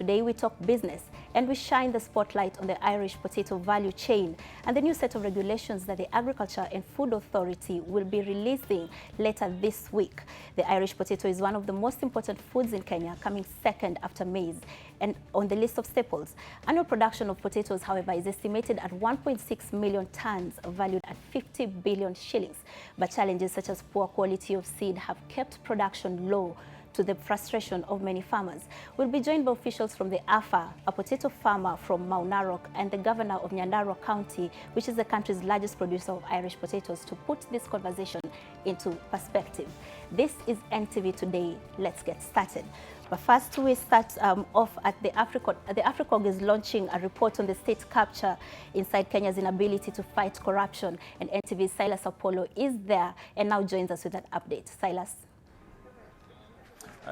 Today we talk business and we shine the spotlight on the Irish potato value chain and the new set of regulations that the Agriculture and Food Authority will be releasing later this week. The Irish potato is one of the most important foods in Kenya, coming second after maize and on the list of staples. Annual production of potatoes, however, is estimated at 1.6 million tons, valued at 50 billion shillings. But challenges such as poor quality of seed have kept production low, to the frustration of many farmers. We'll be joined by officials from the AFA, a potato farmer from Mount Narok, and the governor of Nyandarua County, which is the country's largest producer of Irish potatoes, to put this conversation into perspective. This is NTV Today. Let's get started. But first, we start off at the Africa. The AfriCog is launching a report on the state capture inside Kenya's inability to fight corruption. And NTV's Silas Apollo is there and now joins us with that update. Silas.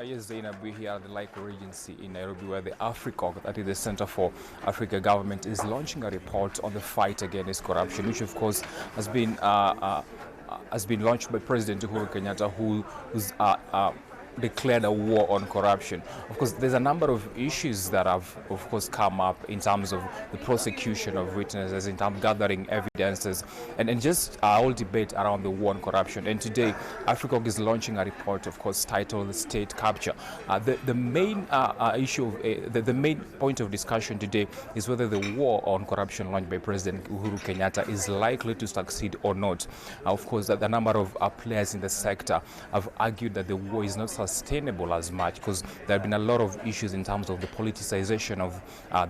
Yes, Zaynab, we're here at the Laiko Regency in Nairobi, where the AfriCog, that is the Center for Africa Government, is launching a report on the fight against corruption, which of course has been launched by President Uhuru Kenyatta, who's declared a war on corruption. Of course, there's a number of issues that have, of course, come up in terms of the prosecution of witnesses, in terms of gathering evidences, and just a whole debate around the war on corruption. And today, AfriCog is launching a report, of course, titled "State Capture." The main issue, the main point of discussion today is whether the war on corruption launched by President Uhuru Kenyatta is likely to succeed or not. Of course, that a number of players in the sector have argued that the war is not sustainable as much, because there have been a lot of issues in terms of the politicization of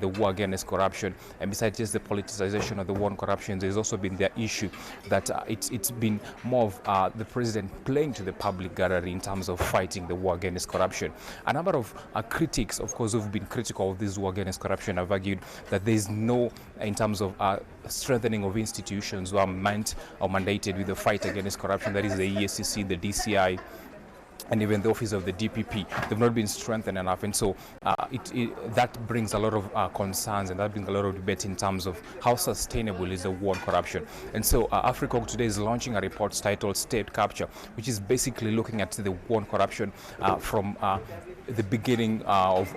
the war against corruption. And besides just the politicization of the war on corruption, there's also been the issue that it's been more of the president playing to the public gallery in terms of fighting the war against corruption. A number of critics, of course, who've been critical of this war against corruption have argued that there's no, in terms of strengthening of institutions who are meant or mandated with the fight against corruption, that is the EACC, the DCI, and even the office of the DPP. They've not been strengthened enough, and so that brings a lot of concerns, and that brings a lot of debate in terms of how sustainable is the war on corruption. And so AfriCog today is launching a report titled State Capture, which is basically looking at the war on corruption from the beginning of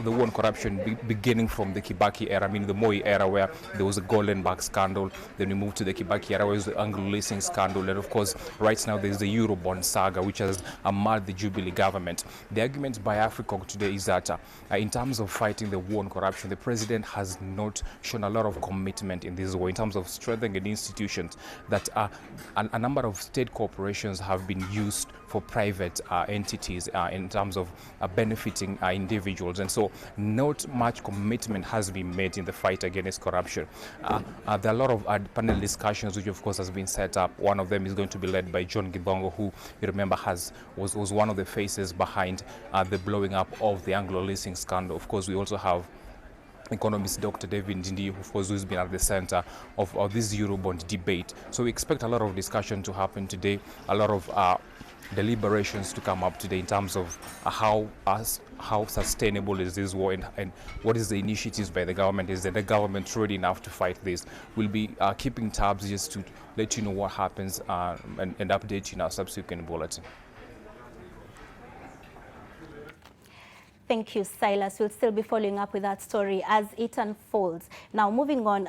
the war on corruption, beginning from the Kibaki era, I mean the Moi era, where there was a golden bag scandal. Then we moved to the Kibaki era, where it was the Anglo-leasing scandal, and of course right now there's the Eurobond saga, which has marred the Jubilee government. The argument by AfriCog today is that in terms of fighting the war on corruption, the president has not shown a lot of commitment in this war in terms of strengthening institutions, that a number of state corporations have been used for private entities in terms of benefiting individuals, and so not much commitment has been made in the fight against corruption. There are a lot of panel discussions which of course has been set up. One of them is going to be led by John Githongo, who you remember was one of the faces behind the blowing up of the Anglo-leasing scandal. Of course, we also have economist Dr. David Ndindi, of course, who's been at the center of this Eurobond debate. So we expect a lot of discussion to happen today, a lot of deliberations to come up today in terms of how sustainable is this war, and what is the initiatives by the government. Is that the government ready enough to fight this? We'll be keeping tabs just to let you know what happens and update you in our subsequent bulletin. Thank you, Silas. We'll still be following up with that story as it unfolds. Now, moving on,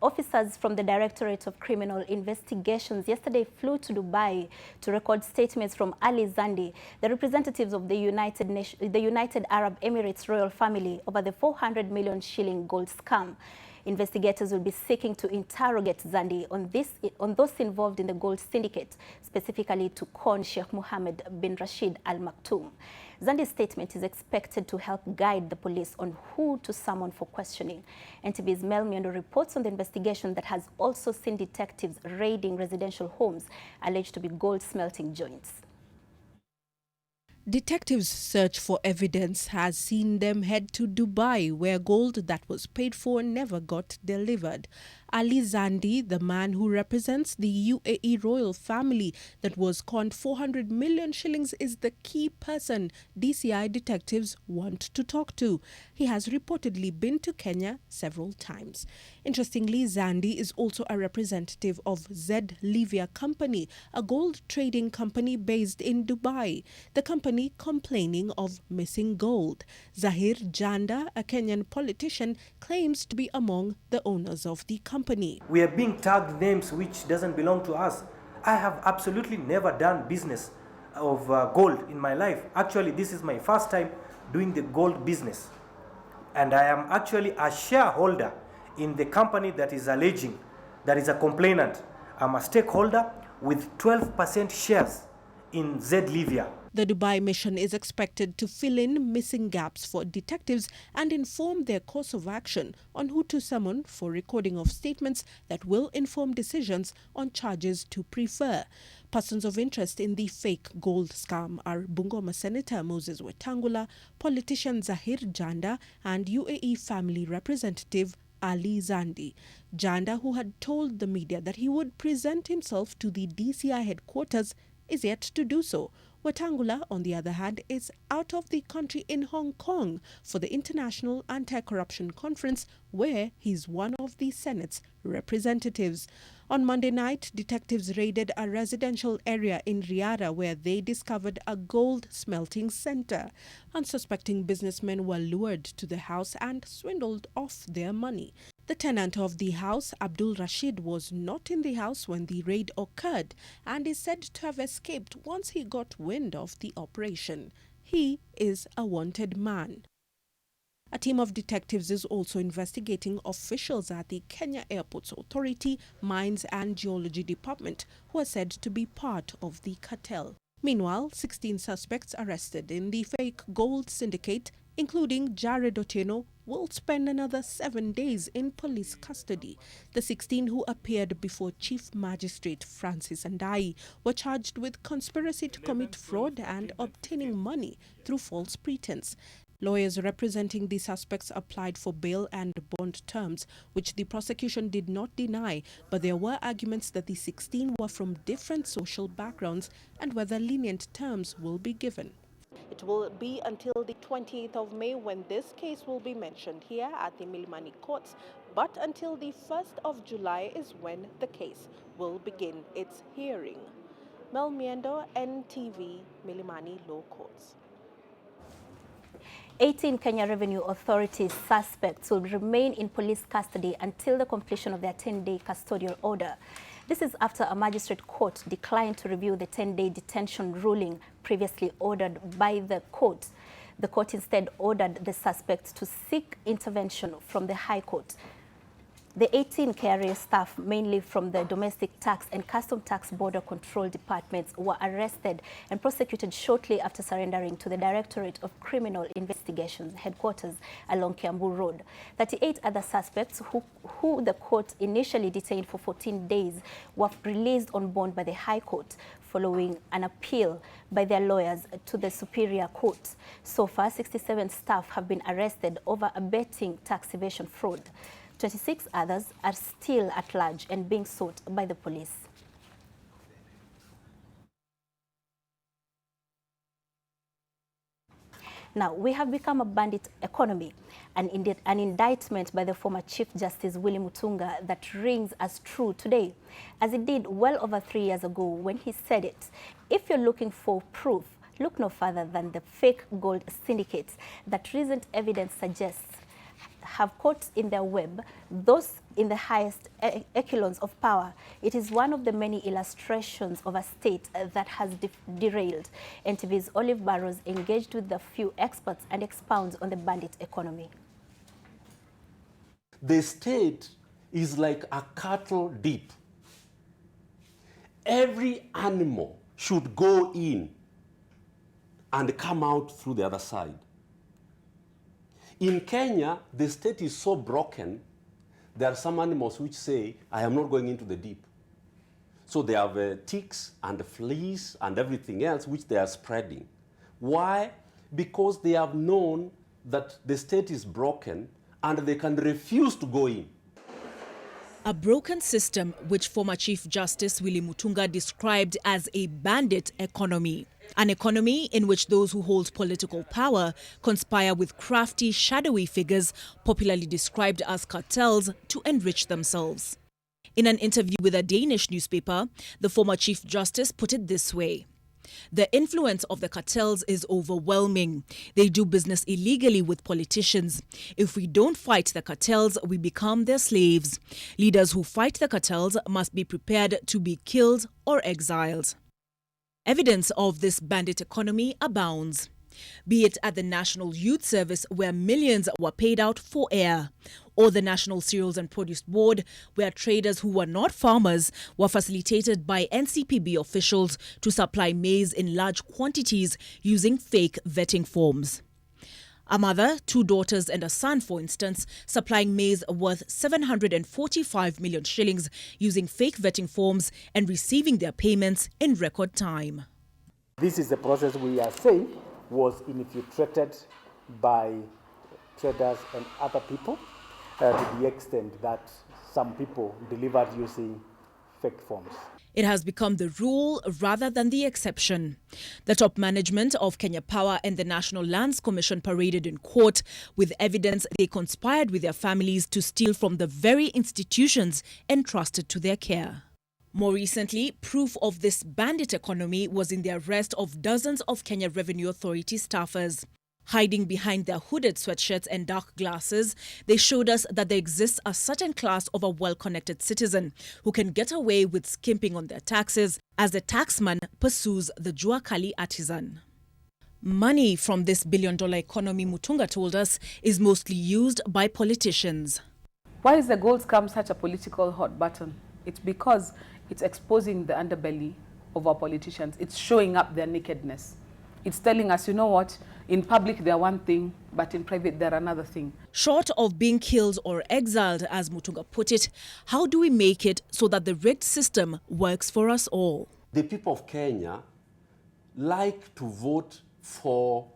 officers from the Directorate of Criminal Investigations yesterday flew to Dubai to record statements from Ali Zandi, the representatives of the United Arab Emirates royal family, over the 400 million shilling gold scam. Investigators will be seeking to interrogate Zandi on those involved in the gold syndicate, specifically to con Sheikh Mohammed bin Rashid Al Maktoum. Zandi's statement is expected to help guide the police on who to summon for questioning. NTV's Mel Miondo reports on the investigation that has also seen detectives raiding residential homes alleged to be gold smelting joints. Detectives' search for evidence has seen them head to Dubai, where gold that was paid for never got delivered. Ali Zandi, the man who represents the UAE royal family that was conned 400 million shillings, is the key person DCI detectives want to talk to. He has reportedly been to Kenya several times. Interestingly, Zandi is also a representative of Livia Company, a gold trading company based in Dubai. The company complaining of missing gold. Zahir Janda, a Kenyan politician, claims to be among the owners of the company. We are being tagged names which doesn't belong to us. I have absolutely never done business of gold in my life. Actually, this is my first time doing the gold business. And I am actually a shareholder in the company that is alleging, that is a complainant. I'm a stakeholder with 12% shares in Livia. The Dubai mission is expected to fill in missing gaps for detectives and inform their course of action on who to summon for recording of statements that will inform decisions on charges to prefer. Persons of interest in the fake gold scam are Bungoma Senator Moses Wetangula, politician Zahir Janda, and UAE family representative Ali Zandi. Janda, who had told the media that he would present himself to the DCI headquarters, is yet to do so. Wetangula, on the other hand, is out of the country in Hong Kong for the International Anti-Corruption Conference, where he's one of the Senate's representatives. On Monday night, detectives raided a residential area in Riara where they discovered a gold smelting center. Unsuspecting businessmen were lured to the house and swindled off their money. The tenant of the house, Abdul Rashid, was not in the house when the raid occurred and is said to have escaped once he got wind of the operation. He is a wanted man. A team of detectives is also investigating officials at the Kenya Airports Authority, Mines and Geology Department who are said to be part of the cartel. Meanwhile, 16 suspects arrested in the fake gold syndicate, including Jared Otieno, will spend another 7 days in police custody. The 16 who appeared before Chief Magistrate Francis Andai were charged with conspiracy to commit fraud and obtaining money through false pretense. Lawyers representing the suspects applied for bail and bond terms, which the prosecution did not deny, but there were arguments that the 16 were from different social backgrounds and whether lenient terms will be given. It will be until the 28th of May when this case will be mentioned here at the Milimani courts, but until the 1st of July is when the case will begin its hearing. Mel Miendo, NTV, Milimani Law Courts. 18 Kenya Revenue Authority suspects will remain in police custody until the completion of their 10-day custodial order. This is after a magistrate court declined to review the 10-day detention ruling previously ordered by the court. The court instead ordered the suspects to seek intervention from the High Court. The 18 KRA staff, mainly from the Domestic Tax and Custom Tax Border Control departments, were arrested and prosecuted shortly after surrendering to the Directorate of Criminal Investigations headquarters along Kiambu Road. 38 other suspects who the court initially detained for 14 days were released on bond by the High Court following an appeal by their lawyers to the Superior Court. So far, 67 staff have been arrested over abetting tax evasion fraud. 26 others are still at large and being sought by the police. Now, we have become a bandit economy, an indictment by the former Chief Justice Willie Mutunga that rings as true today, as it did well over 3 years ago when he said it. If you're looking for proof, look no further than the fake gold syndicates that recent evidence suggests have caught in their web those in the highest echelons of power. It is one of the many illustrations of a state that has derailed. NTV's Olive Barrows engaged with a few experts and expounds on the bandit economy. The state is like a cattle dip. Every animal should go in and come out through the other side. In Kenya, the state is so broken, there are some animals which say, I am not going into the deep. So they have ticks and fleas and everything else which they are spreading. Why? Because they have known that the state is broken and they can refuse to go in. A broken system which former Chief Justice Willy Mutunga described as a bandit economy. An economy in which those who hold political power conspire with crafty, shadowy figures, popularly described as cartels, to enrich themselves. In an interview with a Danish newspaper, the former Chief Justice put it this way: "The influence of the cartels is overwhelming. They do business illegally with politicians. If we don't fight the cartels, we become their slaves. Leaders who fight the cartels must be prepared to be killed or exiled." Evidence of this bandit economy abounds, be it at the National Youth Service, where millions were paid out for air, or the National Cereals and Produce Board, where traders who were not farmers were facilitated by NCPB officials to supply maize in large quantities using fake vetting forms. A mother, 2 daughters and a son, for instance, supplying maize worth 745 million shillings using fake vetting forms and receiving their payments in record time. This is the process we are saying was infiltrated by traders and other people to the extent that some people delivered using fake forms. It has become the rule rather than the exception. The top management of Kenya Power and the National Lands Commission paraded in court with evidence they conspired with their families to steal from the very institutions entrusted to their care. More recently, proof of this bandit economy was in the arrest of dozens of Kenya Revenue Authority staffers. Hiding behind their hooded sweatshirts and dark glasses, they showed us that there exists a certain class of a well-connected citizen who can get away with skimping on their taxes as the taxman pursues the Juakali artisan. Money from this billion-dollar economy, Mutunga told us, is mostly used by politicians. Why is the gold scam such a political hot button? It's because it's exposing the underbelly of our politicians. It's showing up their nakedness. It's telling us, you know what, in public they're one thing, but in private they're another thing. Short of being killed or exiled, as Mutunga put it, how do we make it so that the rigged system works for us all? The people of Kenya like to vote for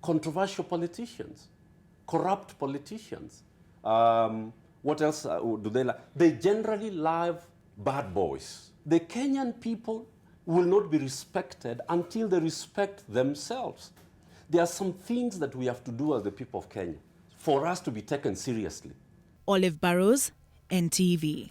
controversial politicians, corrupt politicians. What else do they like? They generally love bad boys. The Kenyan people will not be respected until they respect themselves. There are some things that we have to do as the people of Kenya for us to be taken seriously. Olive Barrows, NTV.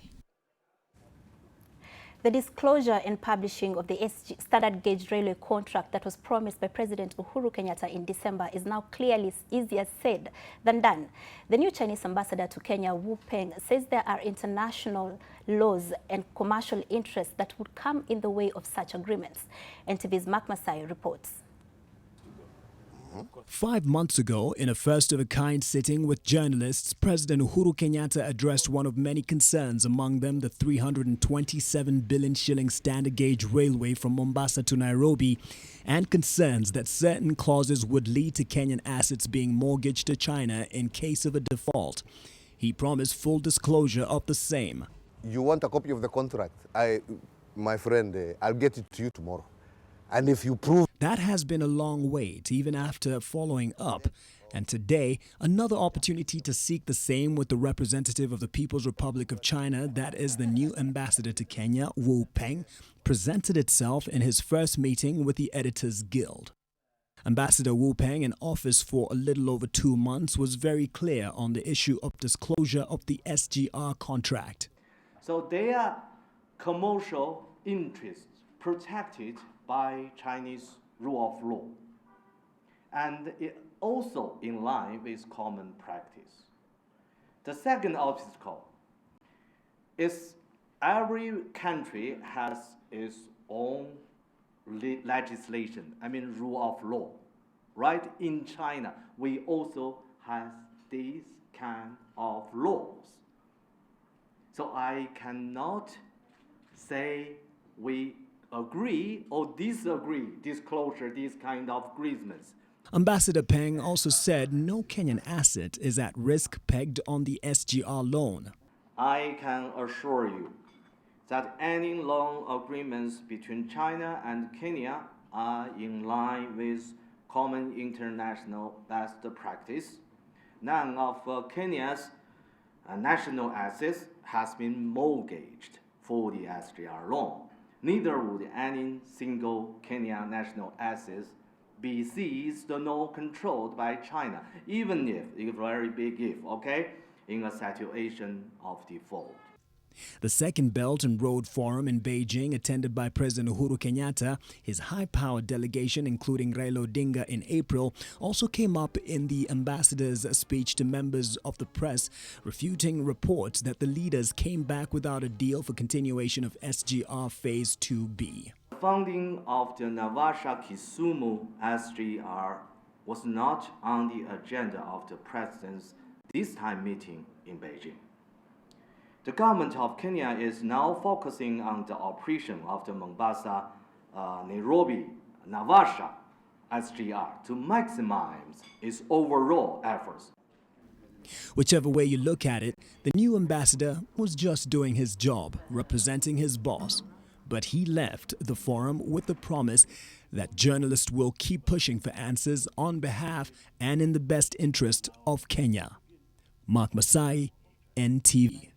The disclosure and publishing of the standard gauge railway contract that was promised by President Uhuru Kenyatta in December is now clearly easier said than done. The new Chinese ambassador to Kenya, Wu Peng, says there are international laws and commercial interests that would come in the way of such agreements. NTV's Mark Masai reports. 5 months ago, in a first-of-a-kind sitting with journalists, President Uhuru Kenyatta addressed one of many concerns, among them the 327 billion shilling standard gauge railway from Mombasa to Nairobi, and concerns that certain clauses would lead to Kenyan assets being mortgaged to China in case of a default. He promised full disclosure of the same. You want a copy of the contract? My friend, I'll get it to you tomorrow. And if you prove... That has been a long wait, even after following up. And today, another opportunity to seek the same with the representative of the People's Republic of China, that is the new ambassador to Kenya, Wu Peng, presented itself in his first meeting with the Editors Guild. Ambassador Wu Peng, in office for a little over 2 months, was very clear on the issue of disclosure of the SGR contract. So they are commercial interests protected by Chinese rule of law, and it also in line with common practice. The second obstacle is every country has its own legislation, rule of law, right? In China, we also have these kind of laws. So I cannot say we agree or disagree, disclosure, these kind of agreements. Ambassador Peng also said no Kenyan asset is at risk pegged on the SGR loan. I can assure you that any loan agreements between China and Kenya are in line with common international best practice. None of Kenya's national assets has been mortgaged for the SGR loan. Neither would any single Kenyan national assets be seized nor controlled by China, even if, a very big if, okay, in a situation of default. The Second Belt and Road Forum in Beijing, attended by President Uhuru Kenyatta, his high-powered delegation, including Raila Odinga in April, also came up in the ambassador's speech to members of the press, refuting reports that the leaders came back without a deal for continuation of SGR Phase 2B. The funding of the Naivasha-Kisumu SGR was not on the agenda of the President's this time meeting in Beijing. The government of Kenya is now focusing on the operation of the Mombasa, Nairobi, Naivasha SGR to maximize its overall efforts. Whichever way you look at it, the new ambassador was just doing his job, representing his boss. But he left the forum with the promise that journalists will keep pushing for answers on behalf and in the best interest of Kenya. Mark Masai, NTV.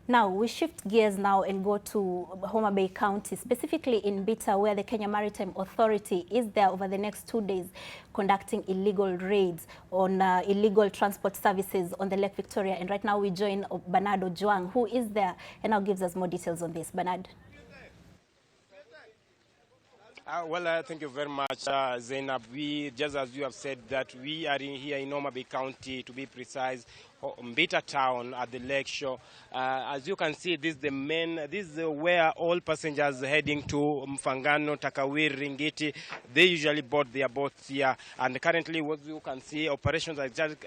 Now, we shift gears now and go to Homa Bay County, specifically in Bita, where the Kenya Maritime Authority is there over the next 2 days conducting illegal raids on illegal transport services on the Lake Victoria. And right now we join Bernard Ojwang, who is there and now gives us more details on this. Bernard. Thank you very much, Zaynab. We, just as you have said, that we are here in Homa Bay County, to be precise, Mbita town at the lake shore. As you can see, this is where all passengers heading to Mfangano, Takawiri, Ringiti, they usually board their boats here. And currently, what you can see, operations are just,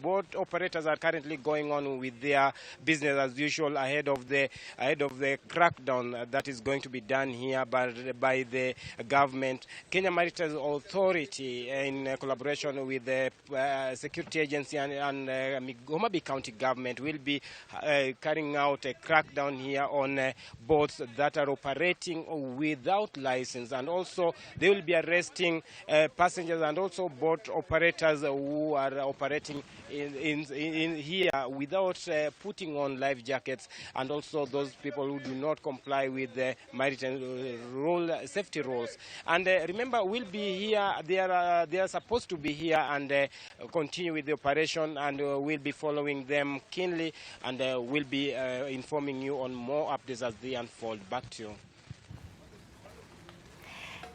boat operators are currently going on with their business as usual ahead of the crackdown that is going to be done here by the government. Kenya Maritime Authority, in collaboration with the security agency and Homa Bay County government, will be carrying out a crackdown here on boats that are operating without license, and also they will be arresting passengers and also boat operators who are operating in here without putting on life jackets, and also those people who do not comply with the maritime safety rules. And remember, we'll be here. They are supposed to be here and continue with the operation, and we'll be following them keenly, and we'll be informing you on more updates as they unfold. Back to you.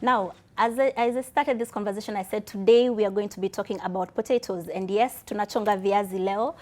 Now, as I started this conversation, I said today we are going to be talking about potatoes. And yes, tunachonga viazi leo.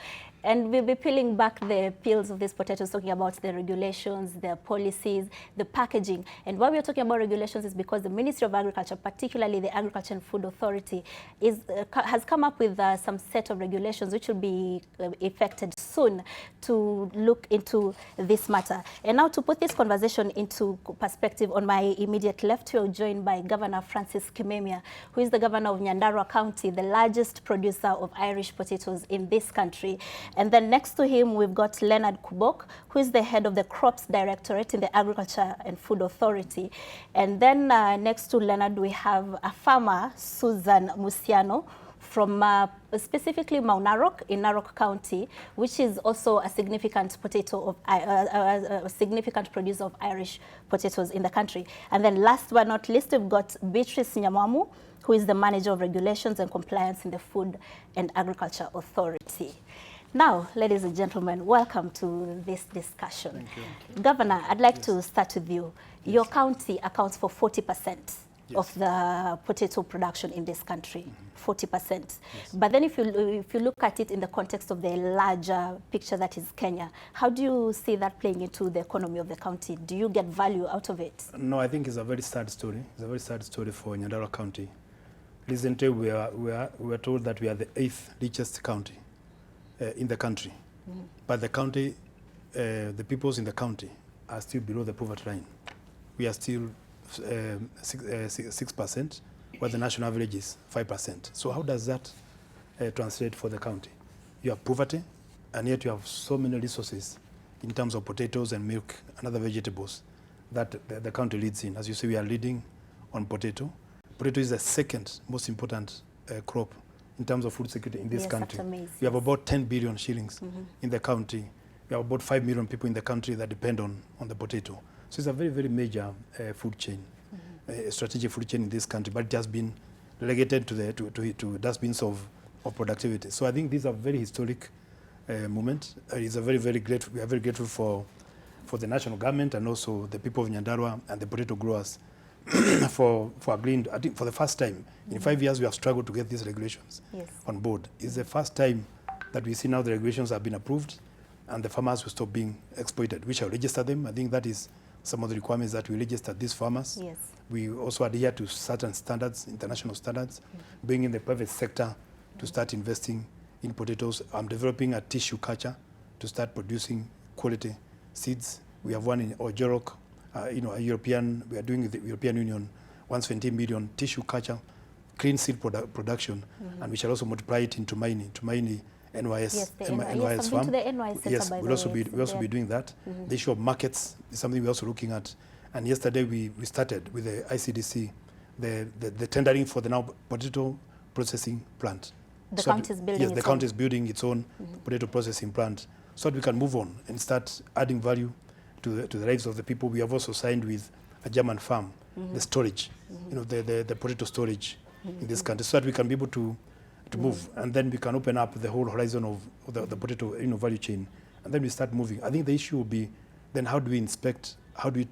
And we'll be peeling back the peels of these potatoes, talking about the regulations, the policies, the packaging. And why we are talking about regulations is because the Ministry of Agriculture, particularly the Agriculture and Food Authority, has come up with some set of regulations which will be effected soon to look into this matter. And now to put this conversation into perspective, on my immediate left, we are joined by Governor Francis Kimemia, who is the governor of Nyandarua County, the largest producer of Irish potatoes in this country. And then next to him, we've got Leonard Kubok, who is the head of the Crops Directorate in the Agriculture and Food Authority. And then next to Leonard, we have a farmer, Susan Musiano, from specifically Mount Narok in Narok County, which is also a significant a significant producer of Irish potatoes in the country. And then last but not least, we've got Beatrice Nyamamu, who is the manager of regulations and compliance in the Food and Agriculture Authority. Now, ladies and gentlemen, welcome to this discussion. Thank you. Governor, I'd like to start with you. Yes. Your county accounts for 40% of the potato production in this country, 40%. Yes. But then if you look at it in the context of the larger picture that is Kenya, how do you see that playing into the economy of the county? Do you get value out of it? No, I think it's a very sad story. It's a very sad story for Nyandarua County. Recently, we are told that we are the 8th richest county in the country. But the county, the peoples in the county are still below the poverty line. We are still 6%, where the national average is 5%. So how does that translate for the county? You have poverty, and yet you have so many resources in terms of potatoes and milk and other vegetables that the country leads in. As you see, we are leading on potato. Potato is the second most important crop in terms of food security in this Yes, country. that's amazing. We have about 10 billion shillings in the county. We have about 5 million people in the country that depend on the potato. So it's a very, very major food chain, strategic food chain in this country, but it has been relegated to dustbins of productivity. So I think these are very historic moment. It's a very, very grateful. We are very grateful for the national government and also the people of Nyandarua and the potato growers for agreeing. I think for the first time in 5 years we have struggled to get these regulations on board. It's the first time that we see now the regulations have been approved and the farmers will stop being exploited. We shall register them. I think that is some of the requirements, that we register these farmers. Yes. We also adhere to certain standards, international standards, bring in the private sector to start investing in potatoes. I'm developing a tissue culture to start producing quality seeds. We have one in Ojorok, a European, we are doing with the European Union, 120 million tissue culture, clean seed production, and we shall also multiply it into Tumaini NYS, yes, NYS farm. To the NYS center, yes, by we'll the also way. be also doing that. The issue of markets is something we're also looking at. And yesterday we started with the ICDC, the tendering for the now potato processing plant. The county is building. Yes, the county is building its own potato processing plant, so that we can move on and start adding value to the lives of the people. We have also signed with a German farm, the storage, the potato storage in this country, so that we can be able to move, and then we can open up the whole horizon of the potato value chain, and then we start moving. I think the issue will be then how do we inspect, how do you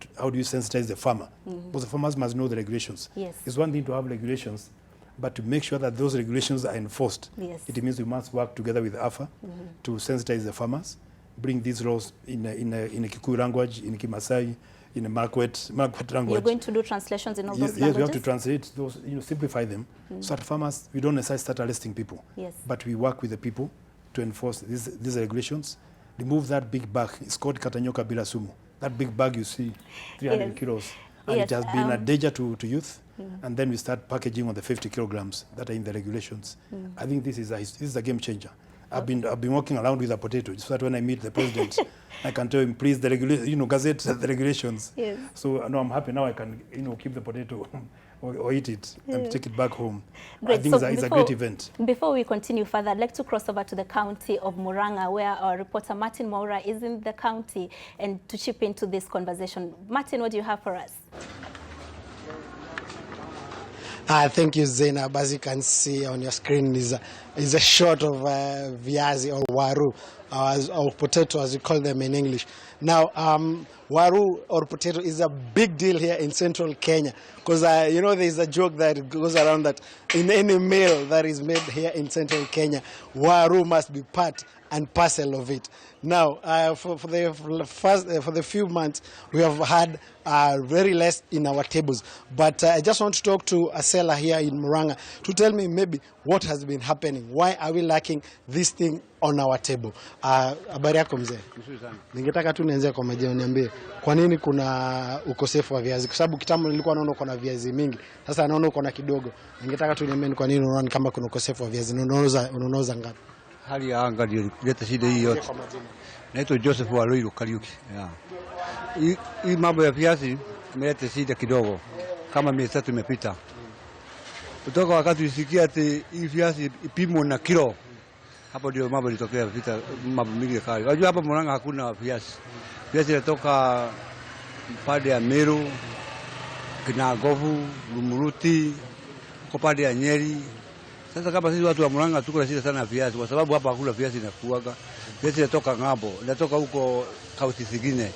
sensitize the farmer? Because the farmers must know the regulations. Yes. It's one thing to have regulations, but to make sure that those regulations are enforced, it means we must work together with AFA to sensitize the farmers, bring these laws in a Kikuyu language, in Kimasai, in a Marquette language. You're going to do translations in all those languages? Yes, we have to translate those, simplify them, so that farmers, we don't necessarily start arresting people, but we work with the people to enforce these regulations. Remove that big bag. It's called Katanyoka Bila Sumu. That big bag you see, 300 kilos. And it has been a danger to youth. And then we start packaging on the 50 kilograms that are in the regulations. I think this is a game changer. I've been walking around with a potato, so that when I meet the president, I can tell him, please, the regulation, gazette the regulations. Yes. So no, I'm happy now. I can, keep the potato or eat it and take it back home. Great. I think it's a great event. Before we continue further, I'd like to cross over to the county of Murang'a, where our reporter Martin Maura is in the county, and to chip into this conversation. Martin, what do you have for us? Thank you, Zaynab. As you can see on your screen is a shot of viazi or waru, or potato as you call them in English. Now, waru or potato is a big deal here in central Kenya, because there's a joke that goes around that in any meal that is made here in central Kenya, waru must be part and parcel of it. Now, for the few months, we have had very less in our tables. But I just want to talk to a seller here in Murang'a to tell me maybe what has been happening. Why are we lacking this thing on our table? Habari yako mzee? Ningetaka tu nianze kwa majina, niambie kwa nini kuna ukosefu wa viazi? Kwa sababu kitambo nilikuwa naona uko na viazi mingi, sasa naona uko na kidogo. Ningetaka tu niambie kwa nini unaona kama kuna ukosefu wa viazi? Unauza ngapi? Hali ya anga ndio ileta shida hii yote. Naitwa Joseph Waluiru Kariuki. Hii mambo ya viazi imeleta shida kidogo, kama miezi 3 imepita. Kutoka wakati usikia ati hii viazi ipimwe na kilo, hapo ndio mambo ilitokea, vita mambo mingi kali. Unajua hapa Murang'a hakuna viazi. Viazi inatoka pande ya Meru, Kinagovu, Lumuruti, kwa pande ya Nyeri. Sasa kama sisi watu wa Murang'a tuko na shida sana ya viazi, kwa sababu hapa hakuna viazi inakuaga. Viazi inatoka ng'ambo, inatoka huko kaunti zingine.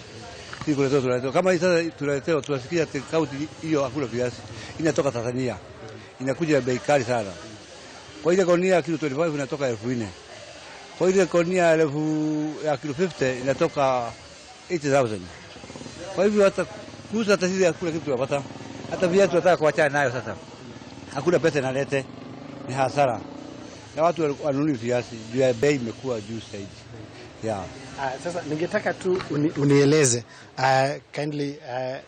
Sisi tunatoka kama sasa tunasikia kaunti hiyo hakuna viazi. Inatoka Tanzania. Inakuja bei kali sana. Kwa ile konia kilo 25 inatoka 4,000. Kwa ile konia ya kilo 50 inatoka 80,000. Kwa hivyo hata kuuza hata sisi hakuna kitu tunapata. Hata viazi tunataka kuachana nayo sasa. Hakuna pesa inalete. Ni hasara. Na watu wanunui viazi, juu ya bei imekuwa juu zaidi. Sasa ningetaka tu unieleze kindly,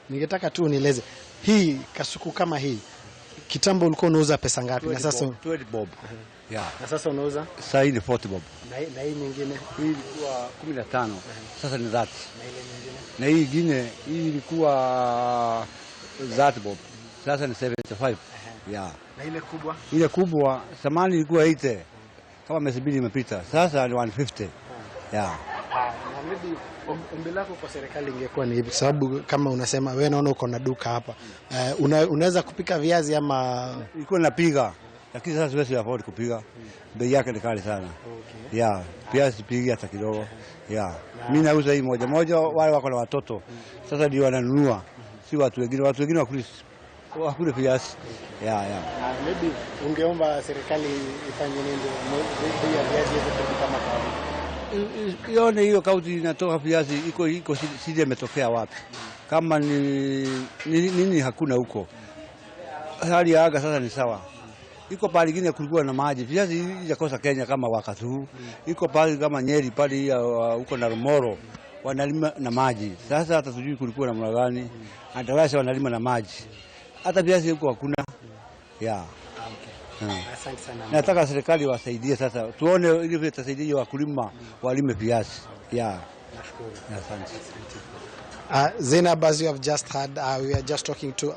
ningetaka tu unieleze hii kasuku kama hii kitambo ulikuwa unauza pesa ngapi na sasa 20 bob. Na sasa unauza? Sasa ni 40 bob. Na hii nyingine hii ilikuwa 15. Sasa ni 30. Na ile nyingine? Na hii nyingine hii ilikuwa 30 bob. Sasa ni 75. Yeah. Na ile kubwa? Ile kubwa zamani ilikuwa 80 kama miezi mbili imepita. Sasa ni 150. Yeah. Na maybe ombi lako kwa serikali ingekuwa ni hivi, sababu kama unasema wewe naona uko na duka hapa. Unaweza kupika viazi ama ilikuwa napiga, lakini sasa siwezi afford kupiga. Bei yake ni kali sana. Okay. Yeah, pia sipigi hata kidogo. Yeah. Mimi nauza hii moja moja, wale wako na watoto. Sasa ndio wananunua. Si watu wengine wakule viazi. Yeah. Maybe ungeomba serikali ifanye nini bei ya viazi hizo kupika kama kawaida? Ione hiyo kaunti inatoka viazi iko sije imetokea wapi. Kama nini hakuna huko. Hali ya anga sasa ni sawa. Iko pale nyingine kulikuwa na maji. Viazi yakosa Kenya kama wakati huu. Iko pale kama Nyeri pale huko na Romoro wanalima na maji. Sasa hata tujui kulikuwa na namna gani. Andarasa wanalima na maji. Hata viazi huko hakuna. Yeah. Asante sana. Nataka serikali wasaidie sasa. Tuone ili vile tasaidia wakulima walime viazi. Yeah. Nashukuru. Asante. Zaynab, as you have just heard, we are just talking to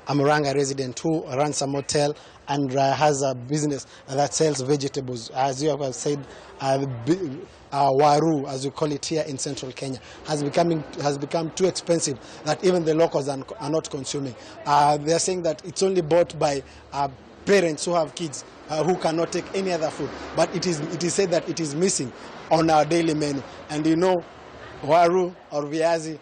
a Murang'a resident who runs a motel and has a business that sells vegetables. As you have said, waru, as we call it here in central Kenya, has become too expensive that even the locals are not consuming. They are saying that it's only bought by parents who have kids who cannot take any other food. But it is said that it is missing on our daily menu. And you know, waru or viazi,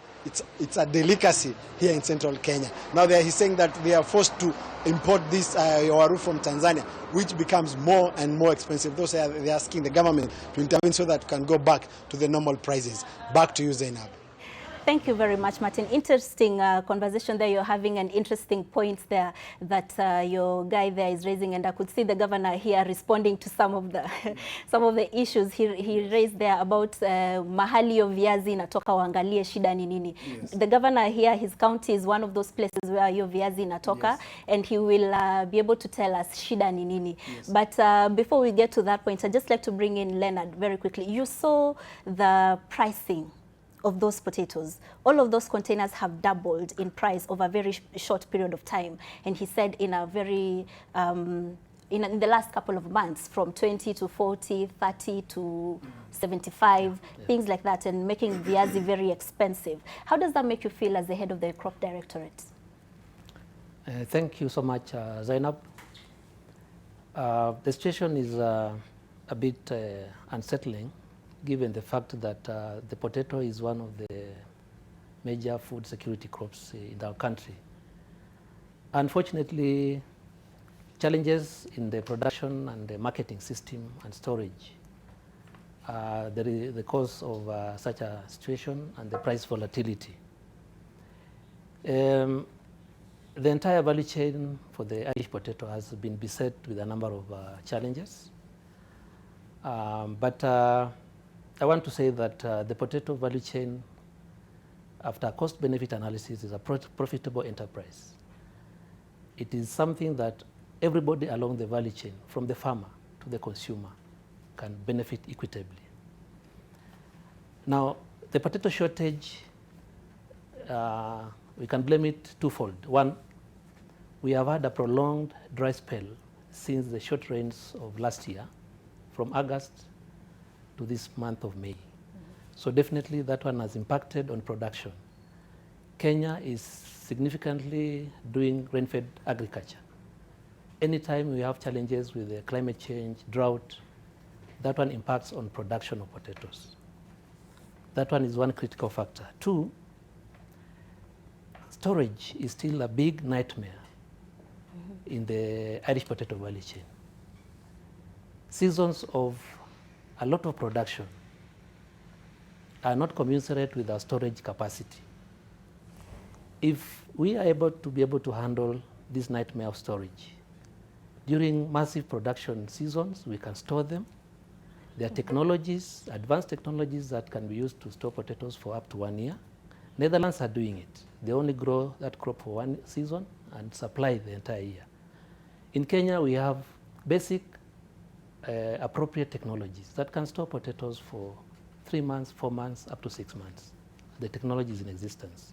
it's a delicacy here in central Kenya. Now he's saying that they are forced to import this waru from Tanzania, which becomes more and more expensive. They're asking the government to intervene so that it can go back to the normal prices. Back to you, Zaynab. Thank you very much, Martin. Interesting conversation there. You're having an interesting point there that your guy there is raising, and I could see the governor here responding to some of the issues he raised there about mahali yo viazi inatoka, waangalie shida ni nini. Yes. The governor here, his county is one of those places where yo viazi inatoka. Yes. And he will be able to tell us shida ni nini. Yes. But before we get to that point, I'd just like to bring in Leonard very quickly. You saw the pricing of those potatoes. All of those containers have doubled in price over a very short period of time. And he said in a very, in the last couple of months, from 20 to 40, 30 to 75, things like that, and making viazi very expensive. How does that make you feel as the head of the crop directorate? Thank you so much, Zaynab. The situation is a bit unsettling, given the fact that the potato is one of the major food security crops in our country. Unfortunately, challenges in the production and the marketing system and storage the cause of such a situation and the price volatility. The entire value chain for the Irish potato has been beset with a number of challenges. But I want to say that the potato value chain, after cost-benefit analysis, is a profitable enterprise. It is something that everybody along the value chain, from the farmer to the consumer, can benefit equitably. Now, the potato shortage, we can blame it twofold. One, we have had a prolonged dry spell since the short rains of last year, from August to this month of May. So definitely that one has impacted on production. Kenya is significantly doing rain-fed agriculture. Anytime we have challenges with the climate change, drought, that one impacts on production of potatoes. That one is one critical factor. Two, storage is still a big nightmare in the Irish potato value chain. Seasons of a lot of production are not commensurate with our storage capacity. If we are able to handle this nightmare of storage, during massive production seasons, we can store them. There are technologies, advanced technologies that can be used to store potatoes for up to 1 year. Netherlands are doing it. They only grow that crop for 1 season and supply the entire year. In Kenya, we have basic appropriate technologies that can store potatoes for 3 months, 4 months, up to 6 months. The technology is in existence.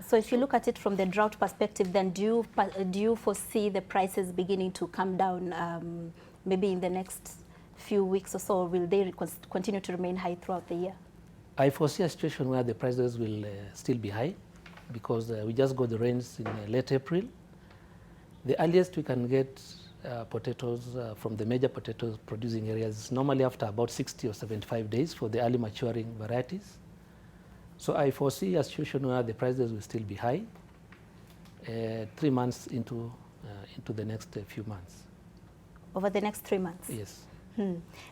So if you look at it from the drought perspective, then do you foresee the prices beginning to come down maybe in the next few weeks or so, or will they continue to remain high throughout the year? I foresee a situation where the prices will still be high because we just got the rains in late April. The earliest we can get potatoes from the major potato producing areas is normally after about 60 or 75 days for the early maturing varieties. So I foresee a situation where the prices will still be high 3 months into the next few months. Over the next 3 months? Yes.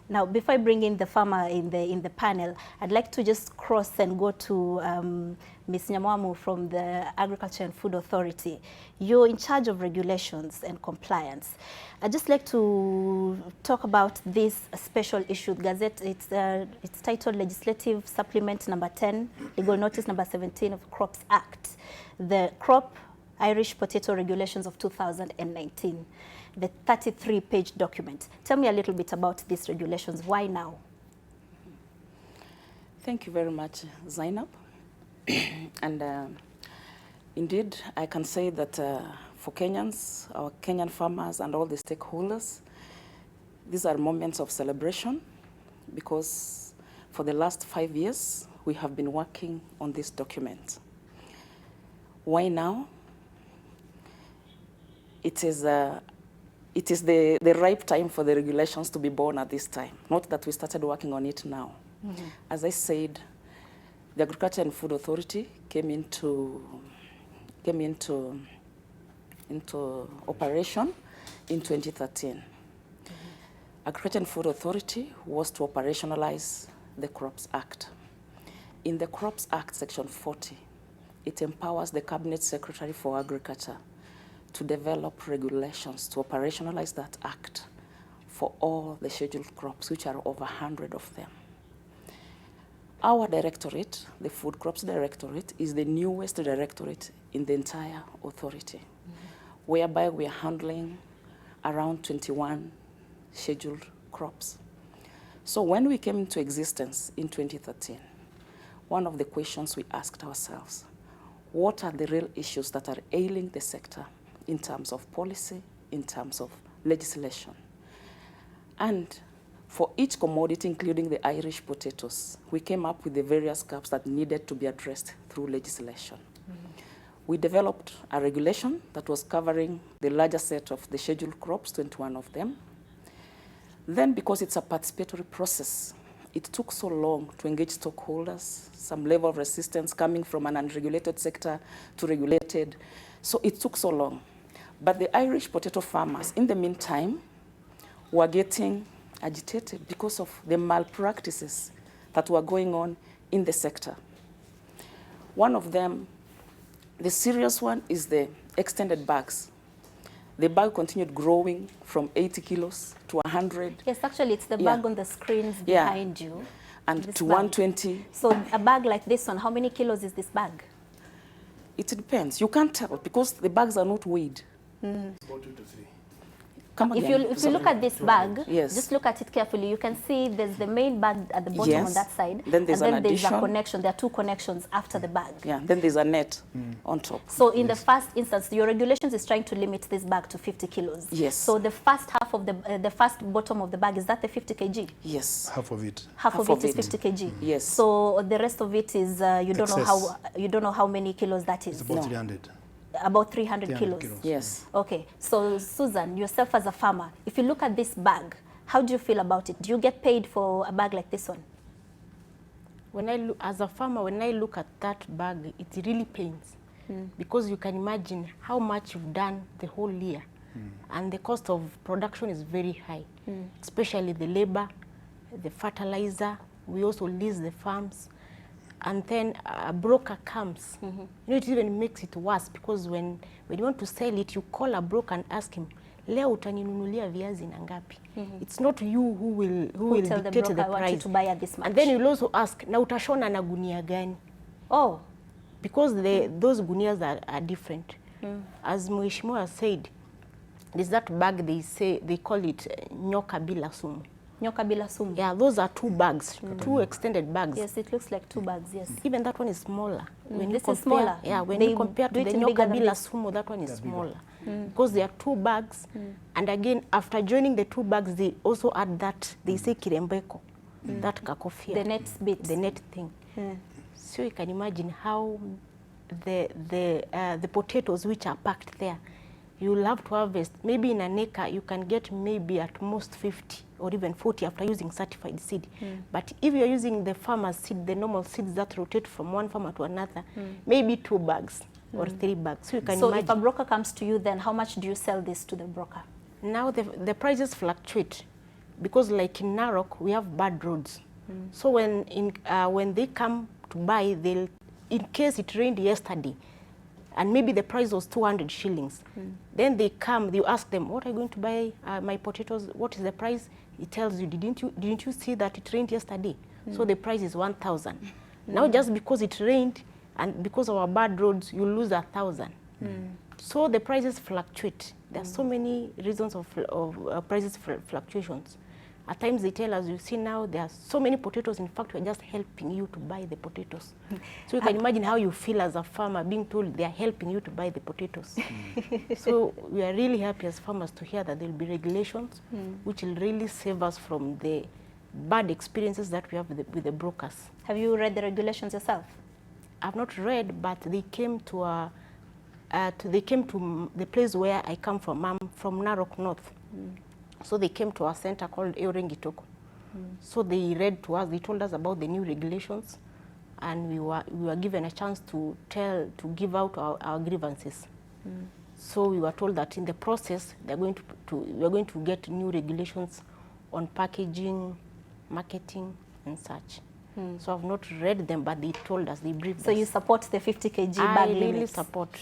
Now, before I bring in the farmer in the panel, I'd like to just cross and go to Ms. Nyamwamu from the Agriculture and Food Authority. You're in charge of regulations and compliance. I'd just like to talk about this special issue. Gazette, it's titled Legislative Supplement Number 10, Legal Notice Number 17 of Crops Act, the Crop Irish Potato Regulations of 2019. The 33-page document. Tell me a little bit about these regulations. Why now? Thank you very much, Zaynab. And indeed, I can say that for Kenyans, our Kenyan farmers and all the stakeholders, these are moments of celebration because for the last 5 years, we have been working on this document. Why now? It is the ripe time for the regulations to be born at this time, not that we started working on it now. Mm-hmm. As I said, the Agriculture and Food Authority came into operation in 2013. Mm-hmm. Agriculture and Food Authority was to operationalize the Crops Act. In the Crops Act, Section 40, it empowers the Cabinet Secretary for Agriculture to develop regulations to operationalize that act for all the scheduled crops, which are over 100 of them. Our directorate, the Food Crops Directorate, is the newest directorate in the entire authority, whereby we are handling around 21 scheduled crops. So when we came into existence in 2013, one of the questions we asked ourselves, what are the real issues that are ailing the sector in terms of policy, in terms of legislation? And for each commodity, including the Irish potatoes, we came up with the various gaps that needed to be addressed through legislation. Mm-hmm. We developed a regulation that was covering the larger set of the scheduled crops, 21 of them. Then, because it's a participatory process, it took so long to engage stakeholders, some level of resistance coming from an unregulated sector to regulated. So it took so long. But the Irish potato farmers, in the meantime, were getting agitated because of the malpractices that were going on in the sector. One of them, the serious one, is the extended bags. The bag continued growing from 80 kilos to 100. Yes, actually, it's the bag on the screens behind you. And to 120. So a bag like this one, how many kilos is this bag? It depends. You can't tell because the bags are not weighed. Mm. About 2 to 3. If you look at this bag, yes, just look at it carefully. You can see there's the main bag at the bottom on that side. Then there's and then there's a connection. There are two connections after the bag. Yeah. Then there's a net on top. So in the first instance, your regulations is trying to limit this bag to 50 kilos. Yes. So the first half of the first bottom of the bag, is that the 50 kg? Yes. Half of it. Half of it is 50 kg. Yes. So the rest of it is you don't know how many kilos that is. It's about 300. About 300 kilos. Yes. Okay. So Susan, yourself as a farmer, if you look at this bag, how do you feel about it? Do you get paid for a bag like this one? When I look, as a farmer, when I look at that bag, it really pains because you can imagine how much you've done the whole year, and the cost of production is very high, especially the labor, the fertilizer. We also lease the farms. And then a broker comes. You know, it even makes it worse because when you want to sell it, you call a broker and ask him, leo utaninunulia viazi na ngapi? It's not you who will tell dictate the broker, the I want you price. to buy at this much. And then you'll also ask, na utashona na gunia gani? Oh, because those gunias are different. As Mheshimiwa said, there's that bag they call it nyoka bila sumu. Nyoka bila sumu. Yeah, those are 2 bags, 2 extended bags. Yes, it looks like 2 bags, yes. Even that one is smaller. When you This compare, is smaller? Yeah, when They you compare to do the it in nyoka bigger than bila this? sumu, that one is smaller. Mm. Because there are 2 bags, and again, after joining the 2 bags, they also add that, they say kirembeko, that kakofia. The net bit. The net thing. So you can imagine how the potatoes which are packed there, you'll have to harvest. Maybe in an acre, you can get maybe at most 50 or even 40 after using certified seed. But if you're using the farmer's seed, the normal seeds that rotate from one farmer to another, maybe 2 bags or 3 bags. So you can imagine. If a broker comes to you, then how much do you sell this to the broker? Now the prices fluctuate because like in Narok, we have bad roads. So when they come to buy, they'll, in case it rained yesterday, and maybe the price was 200 shillings. Then they come, you ask them, what are you going to buy my potatoes? What is the price? He tells you, didn't you see that it rained yesterday? So the price is 1,000. Now just because it rained and because of our bad roads, you lose 1,000. So the prices fluctuate. There are so many reasons of prices fluctuations. At times they tell us, you see now, there are so many potatoes, in fact, we're just helping you to buy the potatoes. So you can imagine how you feel as a farmer being told they are helping you to buy the potatoes. So we are really happy as farmers to hear that there will be regulations which will really save us from the bad experiences that we have with the brokers. Have you read the regulations yourself? I've not read, but they came to the place where I come from. I'm from Narok North. So they came to our center called Eurengitoko. So they read to us, they told us about the new regulations, and we were given a chance to give out our grievances. So we were told that in the process, we are going to get new regulations on packaging, marketing, and such. So I've not read them, but they told us, they briefed us. So you support the 50 kg bag limit? I really support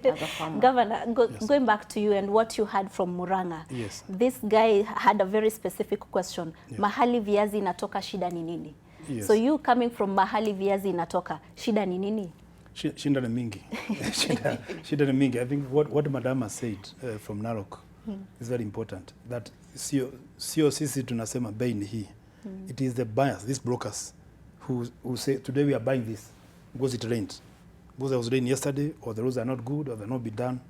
as a farmer. Governor, going back to you and what you heard from Muranga. Yes. This guy had a very specific question. Yeah. Mahali viazi inatoka, shida ni nini? Yes. So you coming from mahali viazi inatoka, shida ni nini? Shida ni mingi. Shida ni mingi. I think what Madam has said from Narok is very important. That sio sisi tunasema bei ni hii. It is the buyers, these brokers, who say, today we are buying this because it rained. Because it was rain yesterday, or the roads are not good, or they're not be done,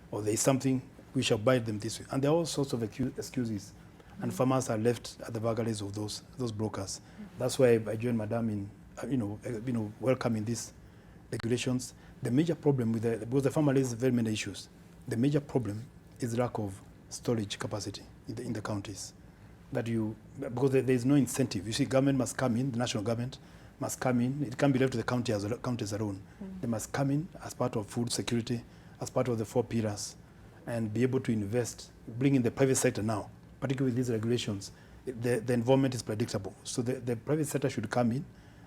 or there is something, we shall buy them this way. And there are all sorts of excuses. And farmers are left at the vagaries of those brokers. That's why I joined Madam in, welcoming these regulations. The major problem because the farmer raises very many issues. The major problem is lack of storage capacity in the counties. Because there is no incentive. You see, government must come in, the national government must come in. It can't be left to the counties alone. They must come in as part of food security, as part of the 4 pillars, and be able to invest, bring in the private sector now, particularly with these regulations. The environment is predictable. So the private sector should come in,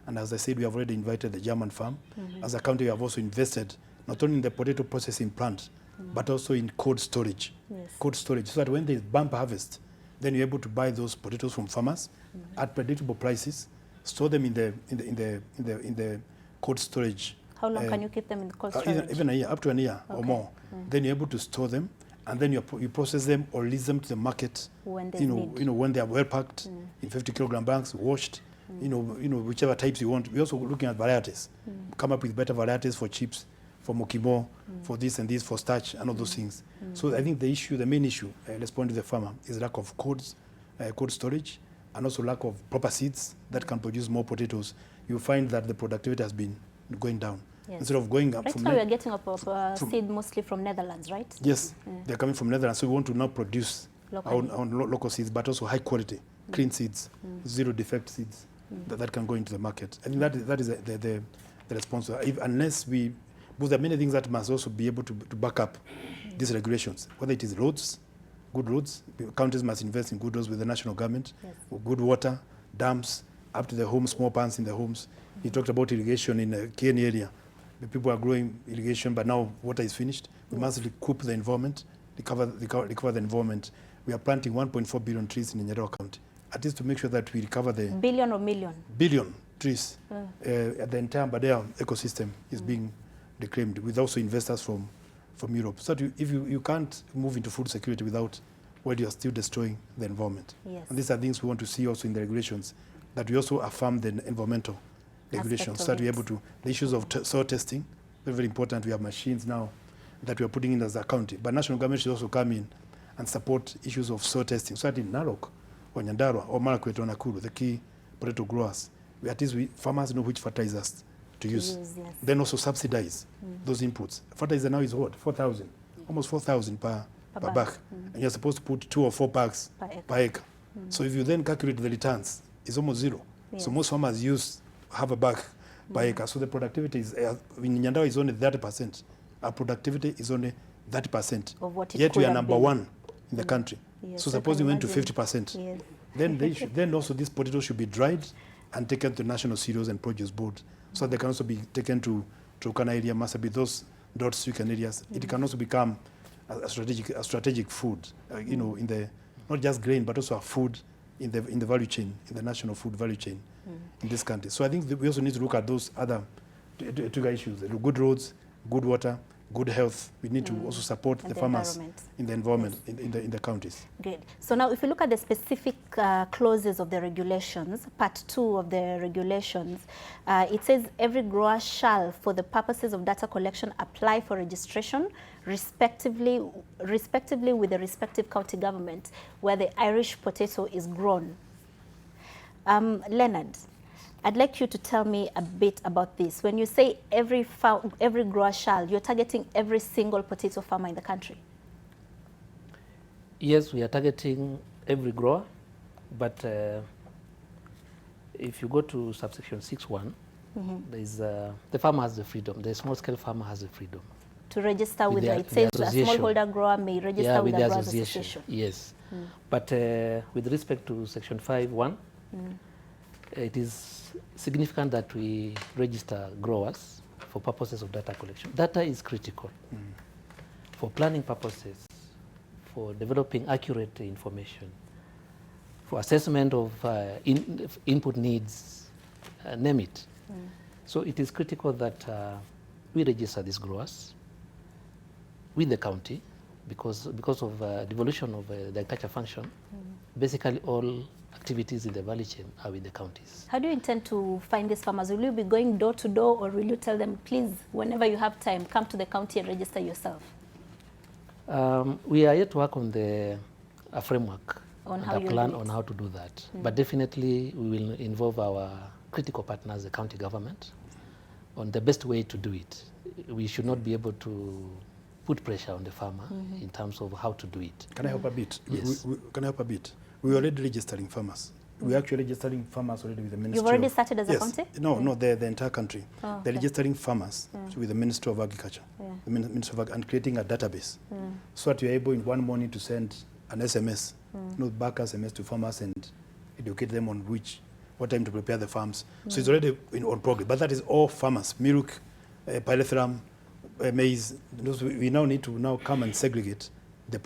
and as I said, we have already invited the German farm. As a country, we have also invested not only in the potato processing plant, but also in cold storage. Yes. Cold storage, so that when there is bumper harvest, then you're able to buy those potatoes from farmers at predictable prices, store them in the cold storage. How long can you keep them in the cold storage? Even a year, up to a year or more. Then you're able to store them, and then you process them or release them to the market. When when they are well packed in 50 kilogram bags, washed. Whichever types you want. We're also looking at varieties. Come up with better varieties for chips, for mokimo, for this and this, for starch, and all those things. So I think the main issue, let's point to the farmer, is lack of cold storage, and also lack of proper seeds that can produce more potatoes. You find that the productivity has been going down. Yes. Instead of going up right from... Right now we're getting seed mostly from Netherlands, right? Yes, they're coming from Netherlands. So we want to now produce our local seeds, but also high quality, clean seeds, zero defect seeds that can go into the market. I think that is the response. Unless we... Because there are many things that must also be able to back up these regulations, whether it is roads, good roads. Counties must invest in good roads with the national government, good water, dams, up to the homes, small ponds in the homes. He talked about irrigation in the Kenya area. The people are growing irrigation, but now water is finished. We must recoup the environment, recover the environment. We are planting 1.4 billion trees in Nyerere County, at least to make sure that we recover the... Billion or million? Billion trees. The entire Badea ecosystem is being reclaimed, with also investors from Europe. So if you can't move into food security without while you are still destroying the environment. Yes. And these are things we want to see also in the regulations, that we also affirm the environmental regulations, so that we're able to, the issues of soil testing, very, very important. We have machines now that we are putting in as a county, but national government should also come in and support issues of soil testing, so that in Narok, or Nyandarua, or Marakwet, or Nakuru, the key potato growers, at least farmers know which fertilizers to use. Yes. Then also subsidize those inputs. Fertilizer now is what? 4,000, almost 4,000 per bag. And you're supposed to put 2 or 4 bags per acre. So if you then calculate the returns, it's almost zero. Yes. So most farmers have a bag per acre. So the productivity is, in Nyandarua is only 30%. Our productivity is only 30%. Of what it Yet we could are have number been. 1 in the country. Yes, so I suppose can we went to imagine. 50%. Yes. Then then also these potatoes should be dried and taken to National Cereals and Produce Board, so they can also be taken to Turkana area, Marsabit, those drought-stricken areas. It can also become a strategic food, you know, in the, not just grain, but also a food in the value chain, in the national food value chain in this country. So I think we also need to look at those other two issues: the good roads, good water, good health. We need to also support the farmers in the environment, in the counties. Good. So now if you look at the specific clauses of the regulations, part 2 of the regulations, it says every grower shall, for the purposes of data collection, apply for registration respectively with the respective county government where the Irish potato is grown. Leonard, I'd like you to tell me a bit about this. When you say every grower shall, you're targeting every single potato farmer in the country? Yes, we are targeting every grower, but if you go to subsection 6.1, there's the farmer has the freedom, the small-scale farmer has the freedom. To register with it says a smallholder grower may register with the Growers Association. Yes, but with respect to section 5.1, it is significant that we register growers for purposes of data collection. Data is critical for planning purposes, for developing accurate information, for assessment of input needs, name it. So it is critical that we register these growers with the county because of devolution of the agriculture function. Basically all activities in the value chain are with the counties. How do you intend to find these farmers? Will you be going door to door, or will you tell them, please, whenever you have time, come to the county and register yourself? We are yet to work on a framework on and a plan on how to do that. But definitely we will involve our critical partners, the county government, on the best way to do it. We should not be able to put pressure on the farmer in terms of how to do it. Can I help a bit? Yes. Can I help a bit? We're already registering farmers. We're actually registering farmers already with the Ministry. You've already started as a county? No, the entire country. Oh, They're registering farmers with the Ministry of Agriculture, the Ministry of and creating a database, so that you're able in one morning to send an SMS, back SMS to farmers and educate them on what time to prepare the farms. So it's already on progress. But that is all farmers: milk, pyrethrum, maize. We now need to come and segregate the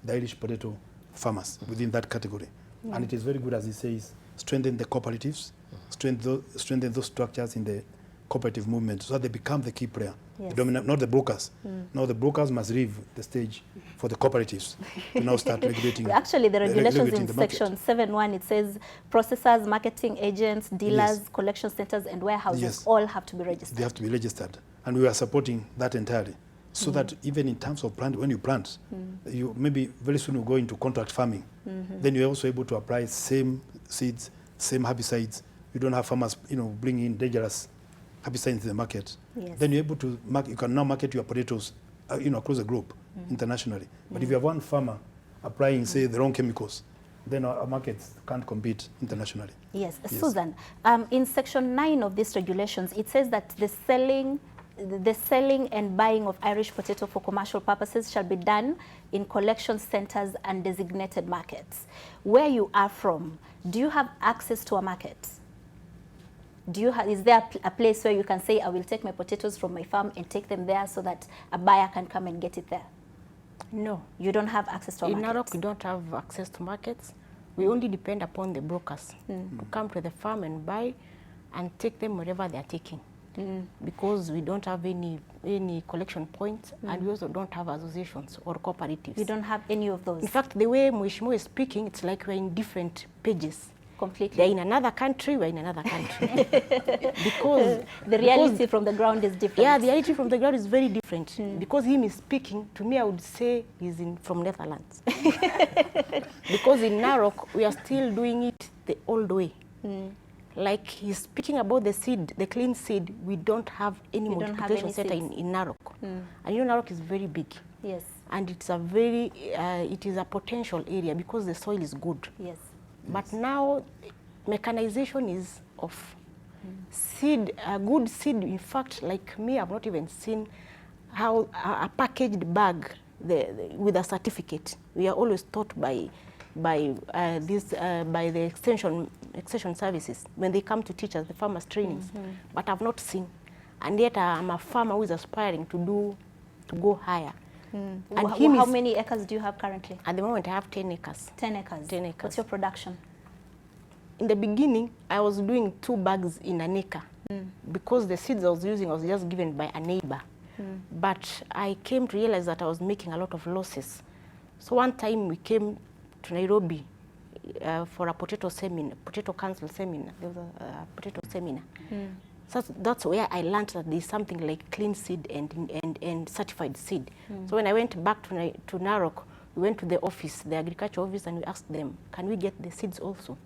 Irish potato farmers within that category. And it is very good, as he says, strengthen the cooperatives, strengthen those structures in the cooperative movement so that they become the key player, the dominant, not the brokers. Now the brokers must leave the stage for the cooperatives to now start regulating. Actually, the regulations in section 7.1, it says processors, marketing agents, dealers, collection centers, and warehouses all have to be registered. They have to be registered. And we are supporting that entirely. So that even in terms of when you plant, you maybe very soon will go into contract farming. Then you're also able to apply same seeds, same herbicides. You don't have farmers, bring in dangerous herbicides into the market. Then you're able to you can now market your potatoes, across the globe, internationally. But if you have one farmer applying, say, the wrong chemicals, then our markets can't compete internationally. Yes. Susan, in section 9 of these regulations, it says that the selling and buying of Irish potato for commercial purposes shall be done in collection centers and designated markets. Where you are from, do you have access to a market? Is there a place where you can say, I will take my potatoes from my farm and take them there so that a buyer can come and get it there? No. You don't have access to a market? In Narok, we don't have access to markets. We only depend upon the brokers to come to the farm and buy and take them wherever they are taking. because we don't have any collection points, and we also don't have associations or cooperatives. We don't have any of those. In fact, the way Mheshimiwa is speaking, it's like we're in different pages. Completely. They're in another country, we're in another country. because the reality from the ground is different. Yeah, the reality from the ground is very different. Because him is speaking, to me I would say he's from Netherlands. Because in Narok, we are still doing it the old way. Like he's speaking about the seed, the clean seed, we don't have any multiplication center in Narok. And you know Narok is very big. Yes. And it's a very, it is a potential area because the soil is good. Yes. But now mechanization is off. Seed, a good seed, in fact, like me, I've not even seen how a packaged bag with a certificate. We are always taught by the extension services when they come to teach us the farmers trainings, but I've not seen. And yet I'm a farmer who is aspiring to go higher. And how many acres do you have currently? At the moment, I have 10 acres. 10 acres. 10 acres. What's your production? In the beginning, I was doing 2 bags in an acre because the seeds I was using was just given by a neighbor. But I came to realize that I was making a lot of losses. So one time we came to Nairobi for a potato council seminar. There was a potato seminar. So that's where I learned that there's something like clean seed and certified seed. So when I went back to Narok, we went to the office, the agriculture office, and we asked them, can we get the seeds also?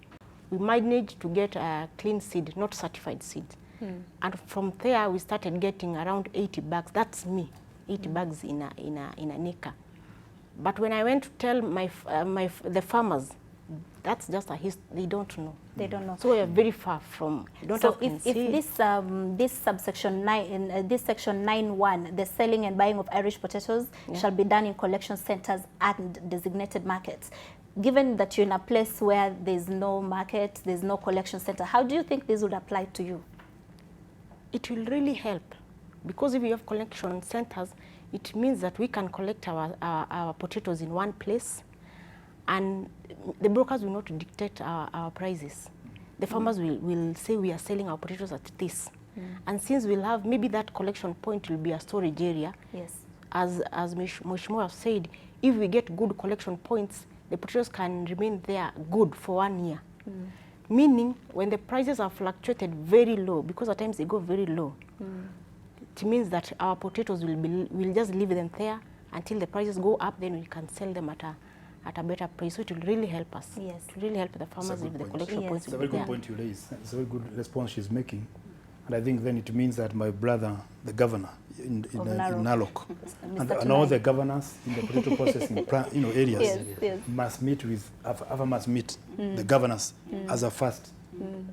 We managed to get a clean seed, not certified seed. And from there, we started getting around 80 bags. That's me, 80 bags in an acre. But when I went to tell the farmers, that's just a history. They don't know. They don't know. So we are very far from. So if this subsection 9, this section 9.1, the selling and buying of Irish potatoes shall be done in collection centers and designated markets. Given that you're in a place where there's no market, there's no collection center, how do you think this would apply to you? It will really help, because if you have collection centers, it means that we can collect our potatoes in one place, and the brokers will not dictate our prices. The farmers will say we are selling our potatoes at this. And since we'll have, maybe that collection point will be a storage area. Yes. As Mheshimiwa said, if we get good collection points, the potatoes can remain there good for 1 year. Meaning, when the prices are fluctuated very low, because at times they go very low, it means that our potatoes we'll just leave them there until the prices go up, then we can sell them at a better price. So it will really help us. Yes. It will really help the farmers if the collection points It's a very good point you raise. It's a very good response she's making. And I think then it means that my brother, the governor in Narok, and all the governors in the potato processing areas must meet with, must meet the governors as a first.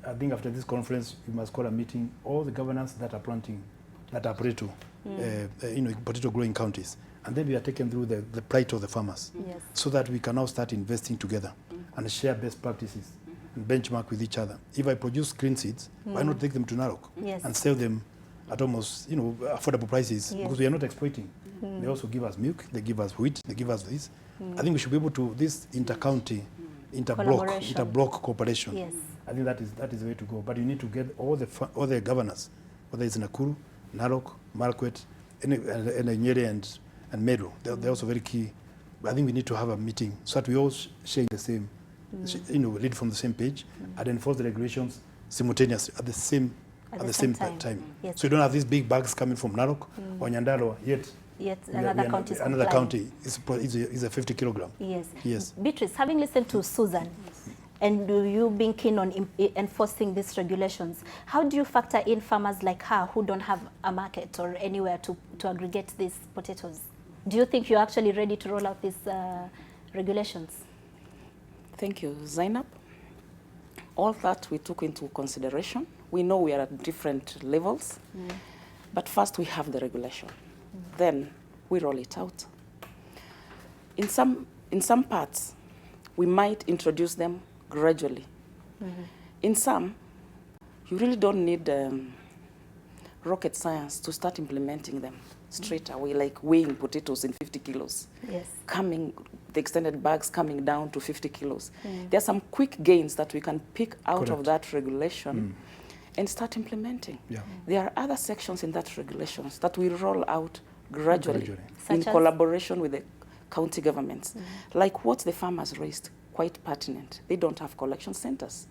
I think after this conference, we must call a meeting, all the governors that are planting, that are potato, potato growing counties. And then we are taken through the plight of the farmers, so that we can now start investing together and share best practices and benchmark with each other. If I produce green seeds, why not take them to Narok and sell them at almost affordable prices, because we are not exploiting. They also give us milk, they give us wheat, they give us this. I think we should be able to, this inter-county, inter-block cooperation. I think that is the way to go. But you need to get all the governors, whether it's Nakuru, Narok, Marquette, and Nyeri and Meru. They're also very key. But I think we need to have a meeting so that we all share the same, read from the same page and enforce the regulations simultaneously at the same time. Yes. So you don't have these big bags coming from Narok or Nyandaro yet another county is a 50 kilogram. Yes. Beatrice, having listened to Susan, and you being keen on enforcing these regulations, how do you factor in farmers like her who don't have a market or anywhere to aggregate these potatoes? Do you think you're actually ready to roll out these regulations? Thank you, Zaynab. All that we took into consideration. We know we are at different levels, but first we have the regulation. Then we roll it out. In some parts, we might introduce them gradually. In some, you really don't need rocket science to start implementing them straight away, like weighing potatoes in 50 kilos. The extended bags coming down to 50 kilos. There are some quick gains that we can pick out of that regulation and start implementing. Yeah. There are other sections in that regulations that will roll out gradually. Such In as? collaboration with the county governments. Like what the farmers raised, quite pertinent. They don't have collection centers.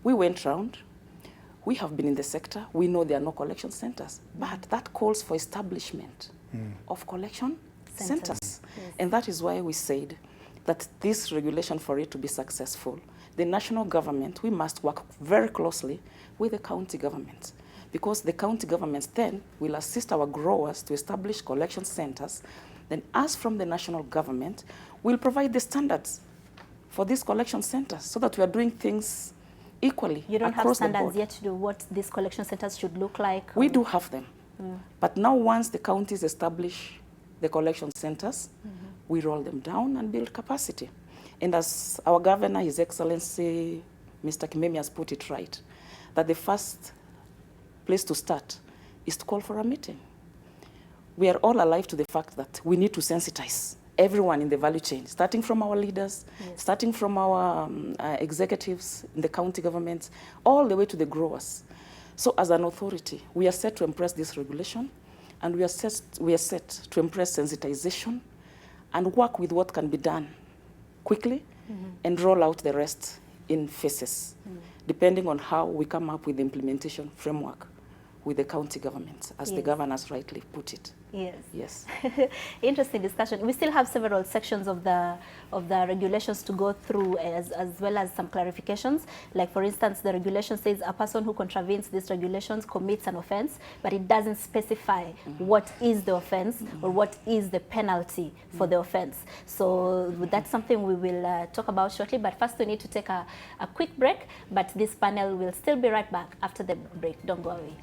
We went round. We have been in the sector. We know there are no collection centers. But that calls for establishment of collection centers. Yes. And that is why we said that this regulation, for it to be successful, the national government, we must work very closely with the county governments, because the county governments then will assist our growers to establish collection centers. Then us from the national government will provide the standards for these collection centers so that we are doing things equally You don't have across the standards board. yet to do what these collection centers should look like? We do have them. But now once the counties establish the collection centers, we roll them down and build capacity. And as our governor, His Excellency, Mr. Kimemi has put it right, that the first place to start is to call for a meeting. We are all alive to the fact that we need to sensitize everyone in the value chain, starting from our leaders, starting from our executives in the county governments, all the way to the growers. So as an authority, we are set to embrace this regulation, and we are set to embrace sensitization and work with what can be done quickly and roll out the rest in phases, depending on how we come up with the implementation framework with the county government, as the governors rightly put it. Yes. Yes. Interesting discussion. We still have several sections of the regulations to go through, as well as some clarifications. Like, for instance, the regulation says a person who contravenes these regulations commits an offense, but it doesn't specify what is the offense or what is the penalty for the offense. So that's something we will talk about shortly. But first, we need to take a quick break. But this panel will still be right back after the break. Don't go away.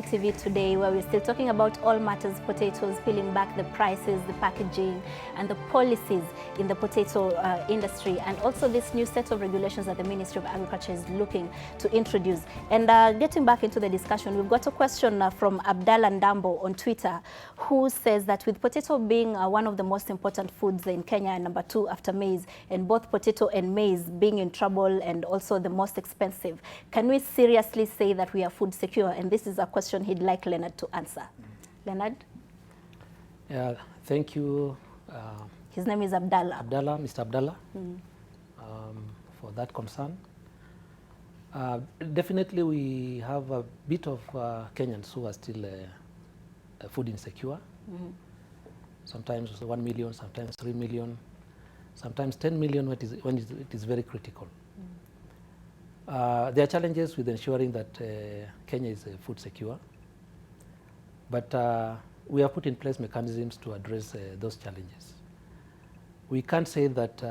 NTV today, where we're still talking about all matters potatoes, peeling back the prices, the packaging, and the policies in the potato industry, and also this new set of regulations that the Ministry of Agriculture is looking to introduce. And getting back into the discussion, we've got a question from Abdallah Ndambo on Twitter, who says that with potato being one of the most important foods in Kenya, and number 2 after maize, and both potato and maize being in trouble and also the most expensive, can we seriously say that we are food secure? And this is a question he'd like Leonard to answer. Leonard? Yeah, thank you. His name is Abdallah. Abdallah, Mr. Abdallah, for that concern. Definitely we have a bit of Kenyans who are still food insecure. Sometimes 1 million, sometimes 3 million, sometimes 10 million when it is very critical. There are challenges with ensuring that Kenya is food secure, but we have put in place mechanisms to address those challenges. We can't say that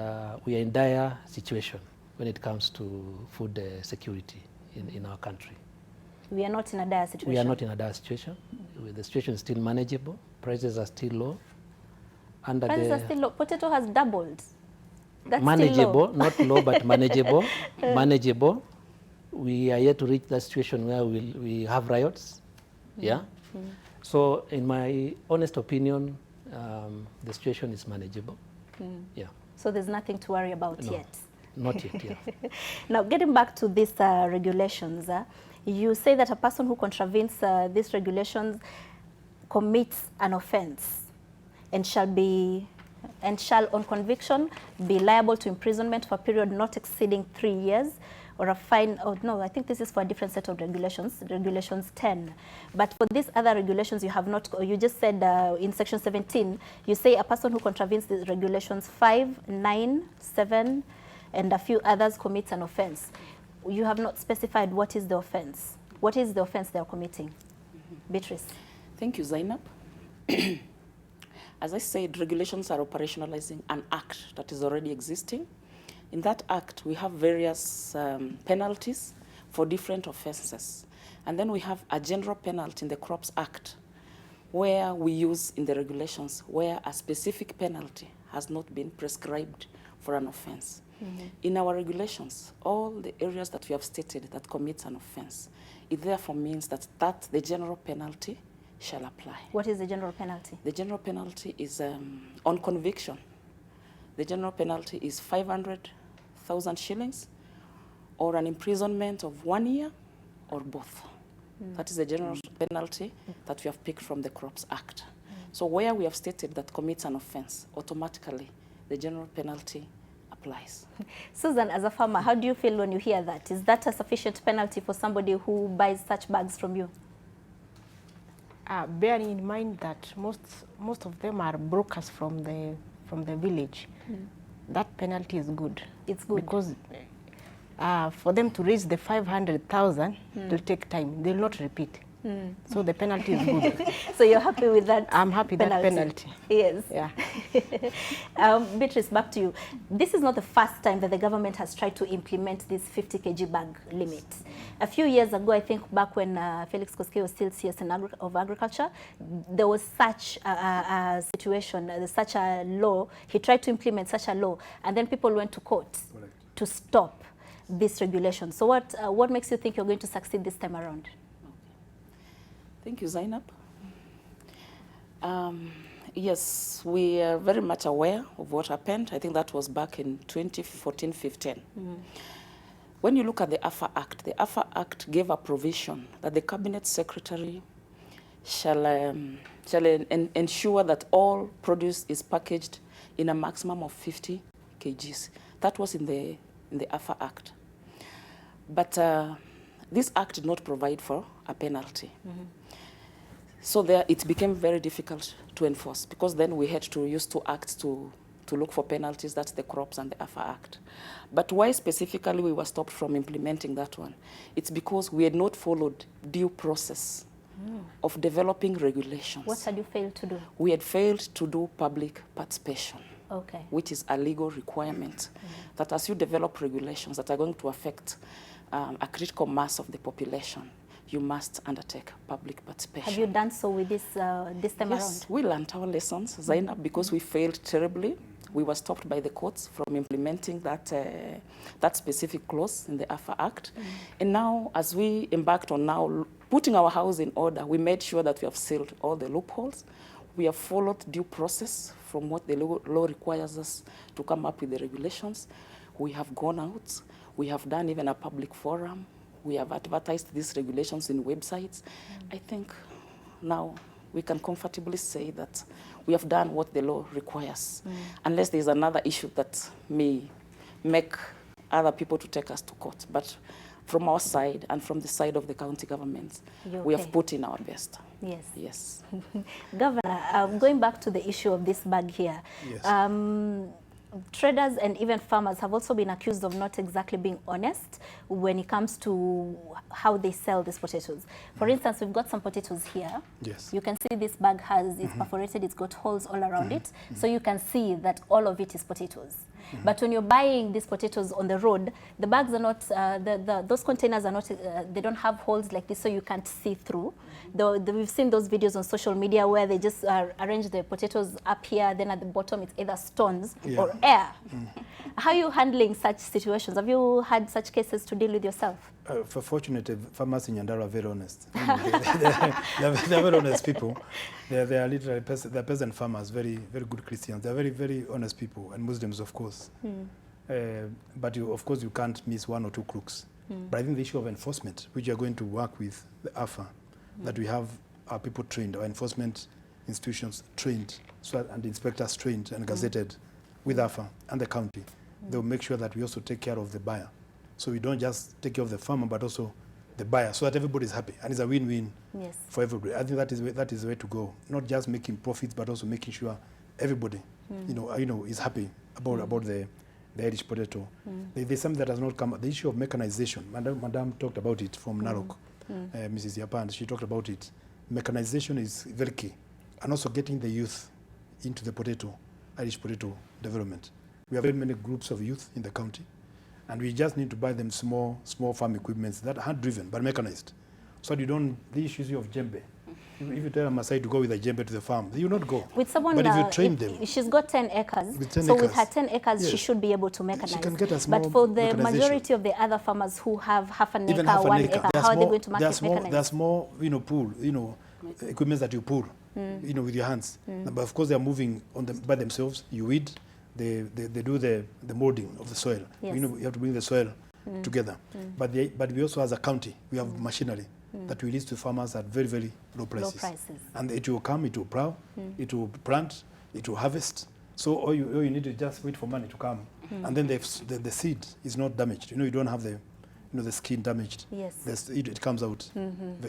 we are in dire situation when it comes to food security in our country. We are not in a dire situation. We are not in a dire situation. The situation is still manageable. Prices are still low. Prices are still low. Potato has doubled. That's manageable, still low. Not low, but manageable. Manageable. We are yet to reach that situation where we have riots. Yeah. So, in my honest opinion, the situation is manageable. Yeah. So there's nothing to worry about yet. Not yet. Yeah. Now, getting back to these regulations, you say that a person who contravenes these regulations commits an offence and shall on conviction be liable to imprisonment for a period not exceeding 3 years, or a fine. Oh no, I think this is for a different set of regulations, regulations 10. But for these other regulations, you have not. You just said in section 17, you say a person who contravenes these regulations 5, 9, 7, and a few others commits an offence. You have not specified what is the offence. What is the offence they are committing? Beatrice. Thank you, Zaynab. As I said, regulations are operationalizing an act that is already existing. In that act, we have various penalties for different offenses. And then we have a general penalty in the Crops Act, where we use in the regulations where a specific penalty has not been prescribed for an offense. In our regulations, all the areas that we have stated that commits an offense, it therefore means that the general penalty shall apply. What is the general penalty? The general penalty is on conviction. The general penalty is 500,000 shillings or an imprisonment of 1 year or both. That is the general penalty that we have picked from the Crops Act. So where we have stated that commits an offense, automatically the general penalty applies. Susan, as a farmer, how do you feel when you hear that? Is that a sufficient penalty for somebody who buys such bags from you? Bearing in mind that most of them are brokers from the village, that penalty is good. It's good because for them to raise the 500,000, it will take time. They will not repeat. So the penalty is good. So you're happy with that? I'm happy with that penalty. Yes. Yeah. Beatrice, back to you. This is not the first time that the government has tried to implement this 50 kg bag limit. A few years ago, I think back when Felix Koskei was still CS of Agriculture, there was such a situation, such a law. He tried to implement such a law, and then people went to court to stop this regulation. So what makes you think you're going to succeed this time around? Thank you, Zaynab. Yes, we are very much aware of what happened. I think that was back in 2014-15. When you look at the AFA Act gave a provision that the Cabinet Secretary shall ensure that all produce is packaged in a maximum of 50 kgs. That was in the AFA Act. But this act did not provide for a penalty. So there, it became very difficult to enforce, because then we had to use 2 acts to look for penalties. That's the Crops and the AFA Act. But why specifically we were stopped from implementing that one? It's because we had not followed due process of developing regulations. What had you failed to do? We had failed to do public participation. Okay. Which is a legal requirement, that as you develop regulations that are going to affect a critical mass of the population, you must undertake public participation. Have you done so with this this time Yes, around? we learned our lessons, Zaynab, because we failed terribly. We were stopped by the courts from implementing that specific clause in the AFA Act. And now, as we embarked on now putting our house in order, we made sure that we have sealed all the loopholes. We have followed due process from what the law requires us to come up with the regulations. We have gone out. We have done even a public forum. We have advertised these regulations in websites. I think now we can comfortably say that we have done what the law requires, unless there's another issue that may make other people to take us to court. But from our side and from the side of the county governments, we have put in our best. Yes. Yes. Governor, going back to the issue of this bag here, Yes. Traders and even farmers have also been accused of not exactly being honest when it comes to how they sell these potatoes. For instance, we've got some potatoes here. Yes. You can see this bag is perforated, it's got holes all around it. So you can see that all of it is potatoes. But when you're buying these potatoes on the road, the bags are not, those containers are not, they don't have holes like this, so you can't see through. We've seen those videos on social media where they just arrange the potatoes up here, then at the bottom it's either stones or air. How are you handling such situations? Have you had such cases to deal with yourself? Fortunately, farmers in Nyandarua are very honest. They're very honest people. They are literally they're peasant farmers, very good Christians. They're very honest people, and Muslims, of course. But of course, you can't miss one or two crooks. But I think the issue of enforcement, which you are going to work with the AFA, that we have our people trained, our enforcement institutions trained, and inspectors trained and gazetted with AFA and the county. They'll make sure that we also take care of the buyer. So we don't just take care of the farmer, but also the buyer, so that everybody's happy. And it's a win-win for everybody. I think that is the way to go. Not just making profits, but also making sure everybody, is happy about the Irish potato. There's something that has not come. The issue of mechanization. Madam talked about it from Narok. Mrs. Yapan, she talked about it. Mechanization is very key. And also getting the youth into the Irish potato development. We have very many groups of youth in the county, and we just need to buy them small farm equipments that are hand-driven but mechanized. So you don't, the issue of djembe. If you tell a Maasai to go with a djembe to the farm, they will not go. With someone, but if you train them, she's got 10 acres. With 10 so acres, with her 10 acres, she should be able to mechanize. She can get a small but for the mechanization. majority of the other farmers who have half an even acre, half an 1 acre, acre, how are they going to mechanize? There's more, pool, equipment that you pull, with your hands. But of course, they are moving by themselves. You weed. They do the molding of the soil. Yes. You have to bring the soil together. But we also, as a county, we have machinery that we release to farmers at very low prices. And it will come, it will plow, it will plant, it will harvest. So all you need to just wait for money to come. And then the seed is not damaged. You don't have the skin damaged. Yes. It comes out.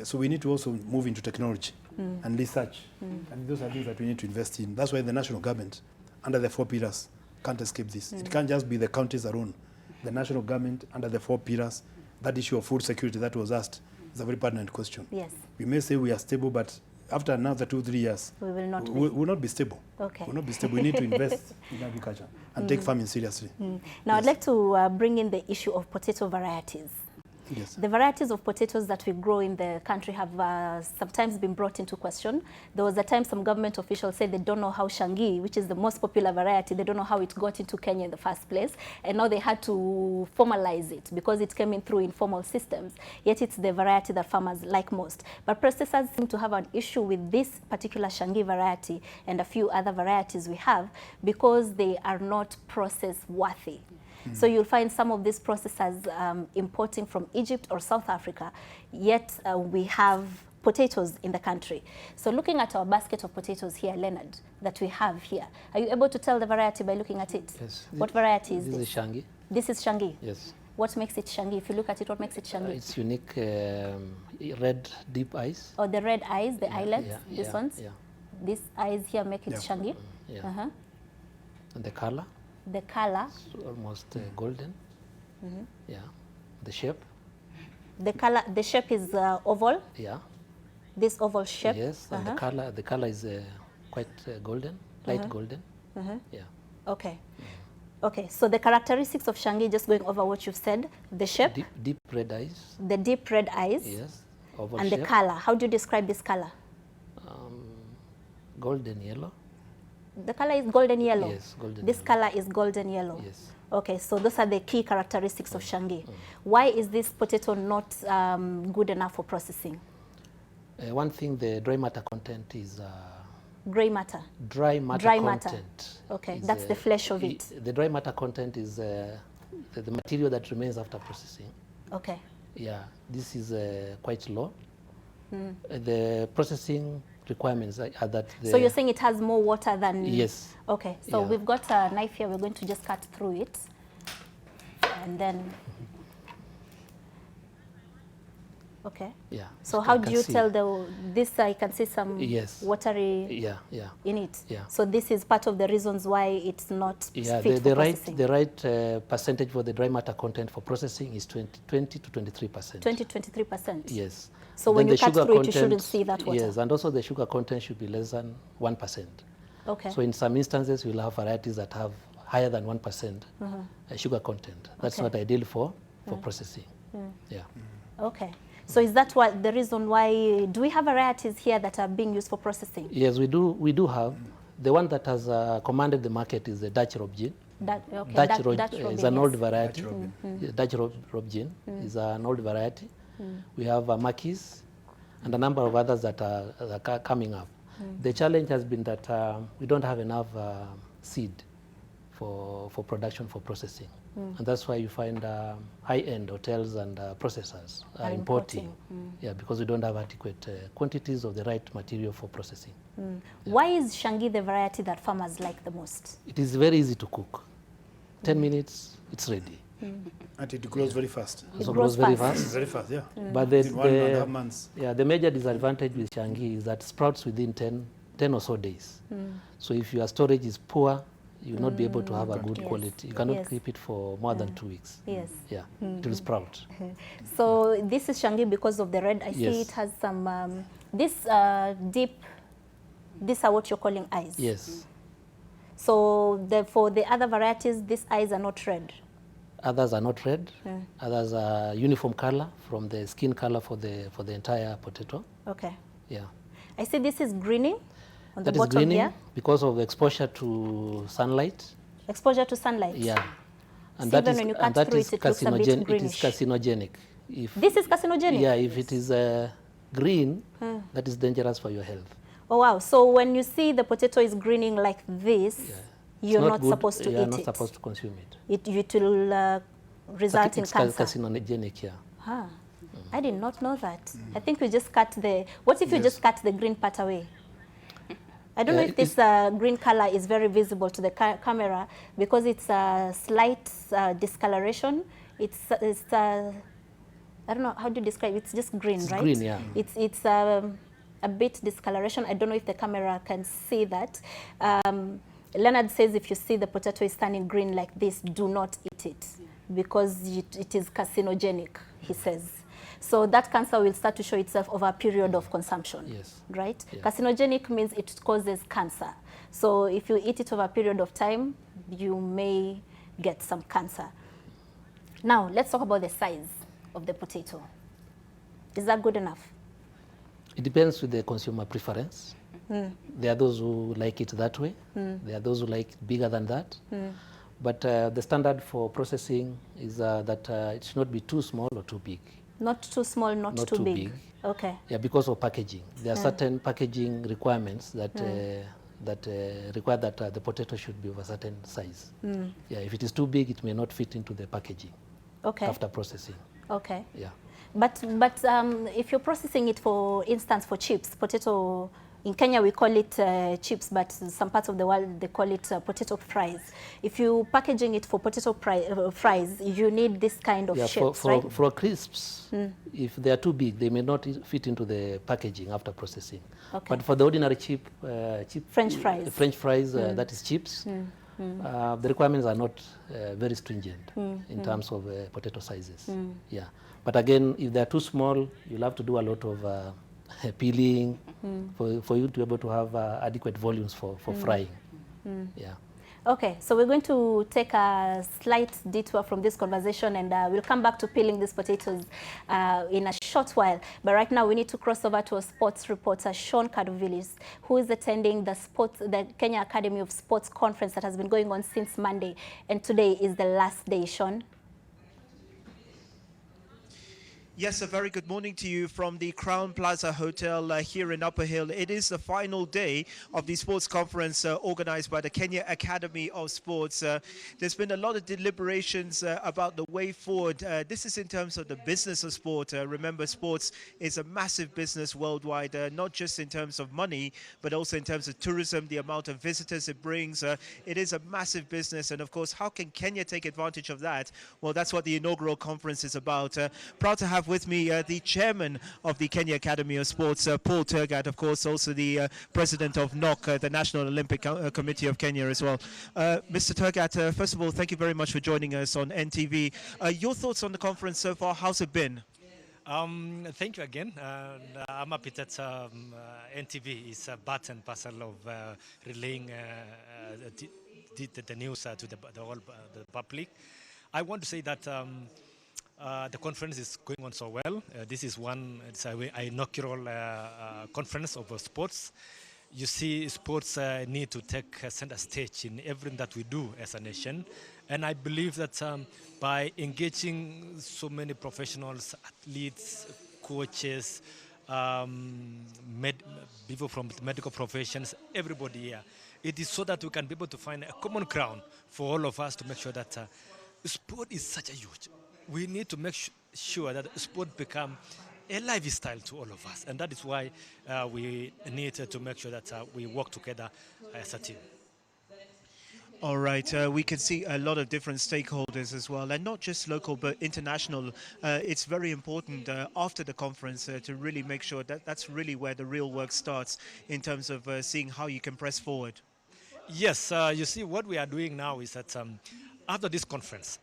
So we need to also move into technology and research. And those are things that we need to invest in. That's why the national government, under the 4 pillars, can't escape this. It can't just be the counties alone. The national government, under the 4 pillars, that issue of food security that was asked is a very pertinent question. Yes. We may say we are stable, but after another 2-3 years, we will not be stable. Okay. We will not be stable. We need to invest in agriculture and take farming seriously. Now, I'd like to bring in the issue of potato varieties. Yes. The varieties of potatoes that we grow in the country have sometimes been brought into question. There was a time some government officials said they don't know how Shangi, which is the most popular variety, they don't know how it got into Kenya in the first place. And now they had to formalize it because it came in through informal systems. Yet it's the variety that farmers like most. But processors seem to have an issue with this particular Shangi variety and a few other varieties we have because they are not process worthy. So you'll find some of these processors importing from Egypt or South Africa, yet we have potatoes in the country. So looking at our basket of potatoes here, Leonard, that we have here, are you able to tell the variety by looking at it? Yes. What variety is this? This is Shangi. This is Shangi? Yes. What makes it Shangi? If you look at it, what makes it Shangi? It's unique red deep eyes. Oh, the red eyes, the eyelets, these ones? Yeah. These eyes here make it Shangi? Yeah. And the color? The color? It's almost golden. Yeah. The shape? The color, the shape is oval? Yeah. This oval shape? Yes, and the color is quite golden, light golden. Yeah. Okay. Okay, so the characteristics of Shangi, just going over what you've said, the shape? Deep red eyes. The deep red eyes? Yes. oval And shape. the color, how do you describe this color? Golden yellow. The color is golden yellow? Yes, golden This yellow. color is golden yellow? Yes. Okay, so those are the key characteristics of Shangi. Why is this potato not good enough for processing? One thing, the dry matter content is... Gray matter? Dry matter dry content. Matter. Okay, that's the flesh of it. The dry matter content is the material that remains after processing. Okay. Yeah, this is quite low. Mm. The processing requirements are that... So you're saying it has more water than... Yes. Okay, so we've got a knife here. We're going to just cut through it. And then... Okay. Yeah. So how do you tell this? I can see some watery in it. Yeah. So this is part of the reasons why it's not fit for processing. The right percentage for the dry matter content for processing is 20 to 23%. 20 to 23%. Yes. So when you cut through it, you shouldn't see that water. Yes, and also the sugar content should be less than 1%. Okay. So in some instances, we'll have varieties that have higher than 1% sugar content. That's not ideal for processing. Yeah. Okay. So is that what the reason why, do we have varieties here that are being used for processing? Yes, we do have. The one that has commanded the market is the Dutch Robgin. Dutch is an old variety. Dutch Robgin is an old variety. We have Makis and a number of others that are coming up. The challenge has been that we don't have enough seed for production, for processing. And that's why you find high-end hotels and processors are importing. Yeah, because we don't have adequate quantities of the right material for processing. Yeah. Why is Shangi the variety that farmers like the most? It is very easy to cook. 10 minutes, it's ready. And it grows very fast. It grows very fast. Very fast, yeah. But in 1.5 months. Yeah, the major disadvantage with Shangi is that sprouts within 10 or so days. So if your storage is poor, you will not be able to have a good quality. You cannot keep it for more than 2 weeks. Yes. Yeah, it will sprout. So this is Shangi because of the red. I see it has some, these are what you're calling eyes. Yes. So for the other varieties, these eyes are not red. Others are not red. Others are uniform color from the skin color for the entire potato. Okay. Yeah. I see this is greening on the That is bottom greening here. because of exposure to sunlight. Exposure to sunlight. Yeah. And So that even is, when you and cut that through is it, it looks a bit carcinogen. It is greenish. carcinogenic. If, This is carcinogenic? Yeah, if it is green, that is dangerous for your health. Oh wow! So when you see the potato is greening like this, you're not supposed to eat it. You're not supposed to consume it. It will result in cancer. Carcinogenic, yeah. Ah, I did not know that. I think we just cut the. What if you just cut the green part away? I don't know if this green color is very visible to the camera because it's a slight discoloration. It's I don't know how to describe it. It's just green, It's right? green, yeah. It's a bit discoloration. I don't know if the camera can see that. Leonard says if you see the potato is turning green like this, do not eat it because it is carcinogenic, he says. So that cancer will start to show itself over a period of consumption, right? Yeah. Carcinogenic means it causes cancer. So if you eat it over a period of time, you may get some cancer. Now, let's talk about the size of the potato. Is that good enough? It depends with the consumer preference. There are those who like it that way. There are those who like it bigger than that. But the standard for processing is that it should not be too small or too big. Not too small, not too big. Okay. Yeah, because of packaging. There are certain packaging requirements that require that the potato should be of a certain size. Yeah, if it is too big, it may not fit into the packaging after processing. Okay. Yeah. But if you're processing it, for instance, for chips, potato, in Kenya we call it chips, but some parts of the world they call it potato fries. If you're packaging it for potato fries, you need this kind of shapes, right? For crisps, if they are too big, they may not fit into the packaging after processing. Okay. But for the ordinary French fries, that is chips, the requirements are not very stringent in terms of potato sizes. Yeah. But again, if they are too small, you'll have to do a lot of peeling for you to be able to have adequate volumes for frying. Yeah. Okay, so we're going to take a slight detour from this conversation, and we'll come back to peeling these potatoes in a short while. But right now we need to cross over to a sports reporter, Sean Kaduvilis, who is attending the Kenya Academy of Sports conference that has been going on since Monday. And today is the last day, Sean. Yes, a very good morning to you from the Crown Plaza Hotel here in Upper Hill. It is the final day of the sports conference organized by the Kenya Academy of Sports. There's been a lot of deliberations about the way forward. This is in terms of the business of sport. Remember, sports is a massive business worldwide, not just in terms of money, but also in terms of tourism, the amount of visitors it brings. It is a massive business. And of course, how can Kenya take advantage of that? Well, that's what the inaugural conference is about. Proud to have with me the chairman of the Kenya Academy of Sports, Paul Tergat, of course, also the president of NOC, the National Olympic Committee of Kenya as well. Mr. Tergat, first of all, thank you very much for joining us on NTV. Your thoughts on the conference so far, how's it been? Thank you again. I'm happy that NTV is a part and parcel of relaying the news to the public. I want to say that the conference is going on so well. This is it's an inaugural conference of sports. You see, sports need to take a center stage in everything that we do as a nation. And I believe that by engaging so many professionals, athletes, coaches, people from medical professions, everybody here, it is so that we can be able to find a common ground for all of us to make sure that sport is such a huge. We need to make sure that sport become a lifestyle to all of us. And that is why we need to make sure that we work together as a team. All right, we can see a lot of different stakeholders as well, and not just local but international. It's very important after the conference to really make sure that that's really where the real work starts in terms of seeing how you can press forward. Yes, you see, what we are doing now is that after this conference,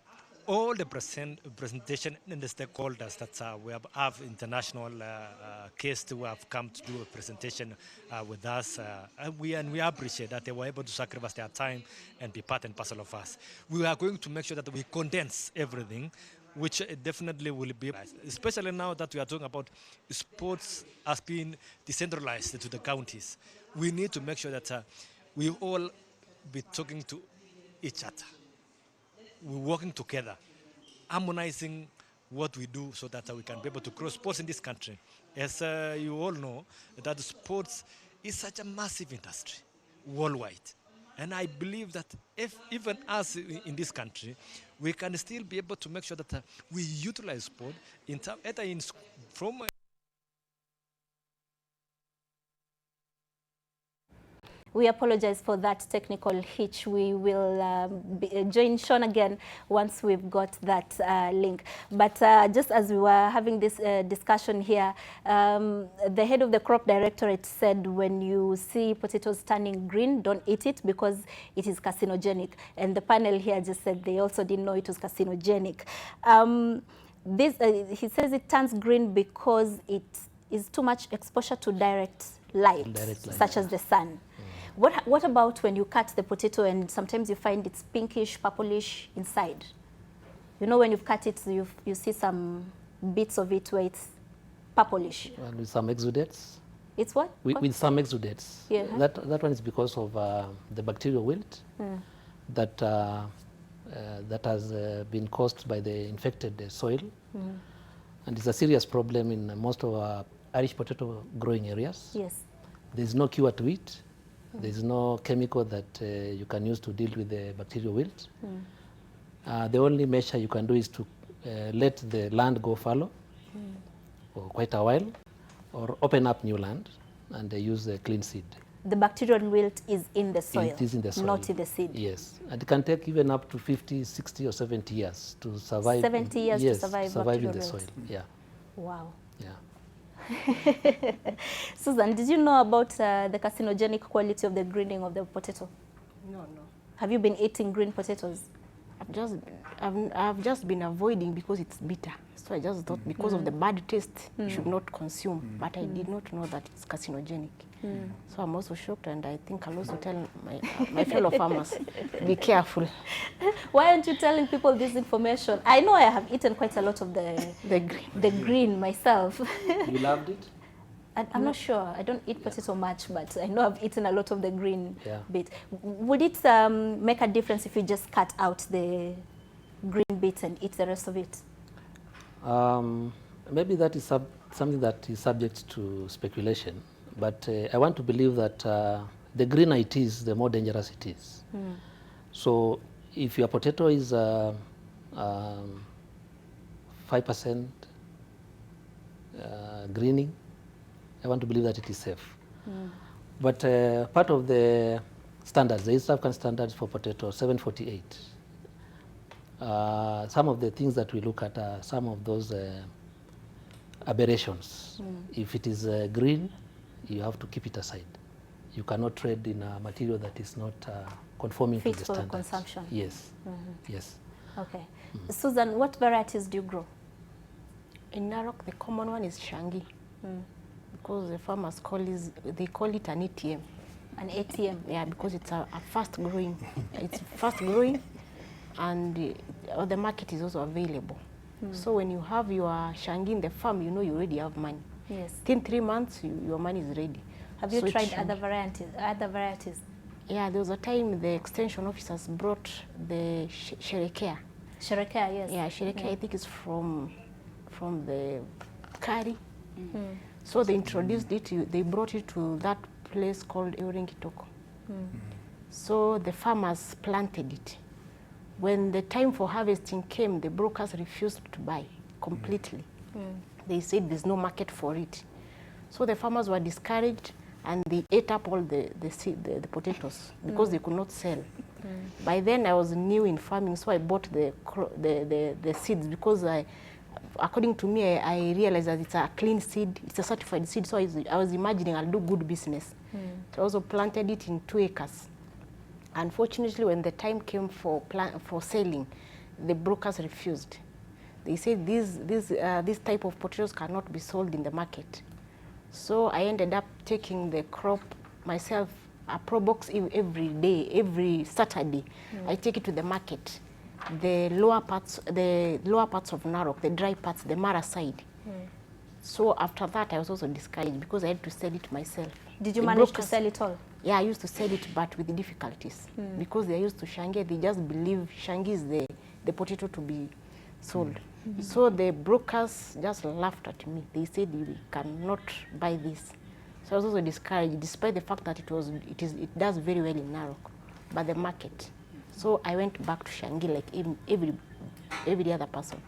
all the presentation and the stakeholders that we have international guests who have come to do a presentation with us, and we appreciate that they were able to sacrifice their time and be part and parcel of us. We are going to make sure that we condense everything, which definitely will be, especially now that we are talking about sports as being decentralized to the counties. We need to make sure that we all be talking to each other. We're working together, harmonizing what we do so that we can be able to grow sports in this country. As you all know, that sports is such a massive industry worldwide. And I believe that if even us in this country, we can still be able to make sure that we utilize sport from We apologize for that technical hitch. We will join Sean again once we've got that link. But just as we were having this discussion here, the head of the crop directorate said when you see potatoes turning green, don't eat it because it is carcinogenic. And the panel here just said they also didn't know it was carcinogenic. He says it turns green because it is too much exposure to direct light, such as the sun. What about when you cut the potato and sometimes you find it's pinkish, purplish inside? You know, when you've cut it, you see some bits of it where it's purplish. And with some exudates. It's what? With some exudates. Yeah. That one is because of the bacterial wilt that has been caused by the infected soil. And it's a serious problem in most of our Irish potato growing areas. Yes. There's no cure to it. There's no chemical that you can use to deal with the bacterial wilt. The only measure you can do is to let the land go fallow for quite a while, or open up new land and use the clean seed. The bacterial wilt is in the soil, it is in the soil, not in the seed. Yes, and it can take even up to 50, 60 or 70 years to survive. 70 years to survive in the soil, yeah. Wow. Yeah. Susan, did you know about the carcinogenic quality of the greening of the potato? No. Have you been eating green potatoes? I've just been avoiding because it's bitter. So I just thought because of the bad taste, you should not consume. But I did not know that it's carcinogenic. So I'm also shocked, and I think I'll also tell my fellow farmers, be careful. Why aren't you telling people this information? I know I have eaten quite a lot of the green myself. You loved it? I'm not sure. I don't eat potato much, but I know I've eaten a lot of the green bit. Would it make a difference if you just cut out the green bit and eat the rest of it? Maybe that is something that is subject to speculation, but I want to believe that the greener it is, the more dangerous it is. So if your potato is 5% greening, I want to believe that it is safe. But part of the standards, the East African standards for potato, 748. Some of the things that we look at are some of those aberrations. If it is green, you have to keep it aside. You cannot trade in a material that is not conforming to the standards. Fit for consumption. Yes. Yes. Okay. Susan, what varieties do you grow? In Narok, the common one is Shangi. Because the farmers they call it an ATM. An ATM? Yeah, because it's a fast growing. It's fast growing, and the market is also available. So when you have your Shangi in the farm, you know you already have money. Yes. Within 3 months, your money is ready. Have you tried other varieties? Yeah, there was a time the extension officers brought the Sherekea. Sherekea, yes. Yeah, Sherekea, I think is from the Kari. So they introduced it, they brought it to that place called Eurenkitoko. So the farmers planted it. When the time for harvesting came, the brokers refused to buy completely. They said there's no market for it. So the farmers were discouraged, and they ate up all the potatoes because they could not sell. By then I was new in farming, so I bought the seeds because according to me, I realized that it's a clean seed, it's a certified seed, so I was imagining I'll do good business. So I also planted it in 2 acres. Unfortunately, when the time came for selling, the brokers refused. They said this type of potatoes cannot be sold in the market. So I ended up taking the crop myself, a pro box every day, every Saturday. I take it to the market. The lower parts of Narok, the dry parts, the Mara side. So after that, I was also discouraged because I had to sell it myself. Did you manage to sell it all? Yeah, I used to sell it, but with difficulties. Because they are used to Shangi, they just believe Shangi is the potato to be sold. So the brokers just laughed at me. They said, you cannot buy this. So I was also discouraged, despite the fact that it does very well in Narok, but the market. So I went back to Shangi like every other person.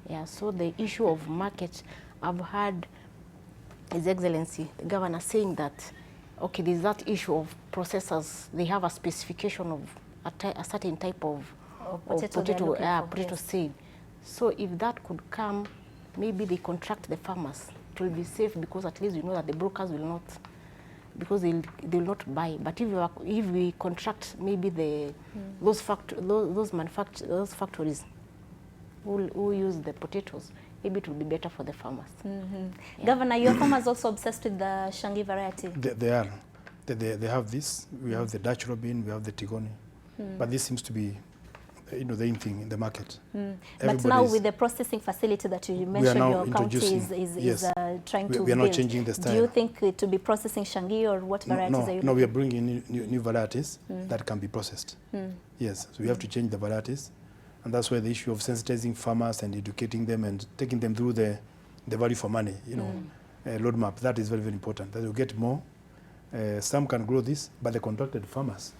Yeah, so the issue of market, I've heard His Excellency, the governor, saying that, okay, there's that issue of processors. They have a specification of a certain type of potato seed. So if that could come, maybe they contract the farmers. It will be safe because at least you know that the brokers will not, because they will not buy. But if we contract maybe those factories who use the potatoes, maybe it will be better for the farmers. Yeah. Governor, your farmers also obsessed with the Shangi variety? They are. They have this. We have the Dutch Robin, we have the Tigoni. But this seems to be the in thing in the market. But now with the processing facility that you mentioned, your county is trying to build. We are not changing the style. Do you think to be processing Shangi, or what varieties are you looking? No, we are bringing new varieties that can be processed. Yes, so we have to change the varieties. And that's why the issue of sensitizing farmers and educating them and taking them through the value for money, roadmap, that is very, very important. That you get more. Some can grow this, but the contracted farmers,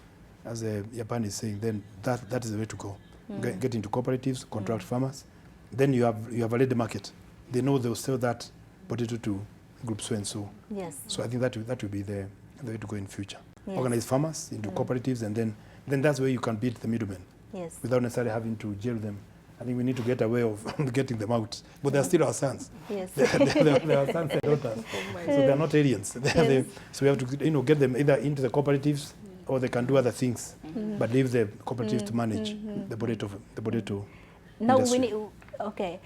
as Japan is saying, then that is the way to go. Get into cooperatives, contract farmers. Then you have already the market. They know they'll sell that potato to group so and so. Yes. So I think that will be the way to go in future. Yes. Organize farmers into cooperatives, and then that's where you can beat the middlemen. Yes. Without necessarily having to jail them. I think we need to get a way of getting them out. But they're still our sons. Yes. They're our sons and daughters. So they're not aliens. So we have to get them either into the cooperatives or they can do other things, but leave the cooperatives to manage the potato Now industry. we need, okay.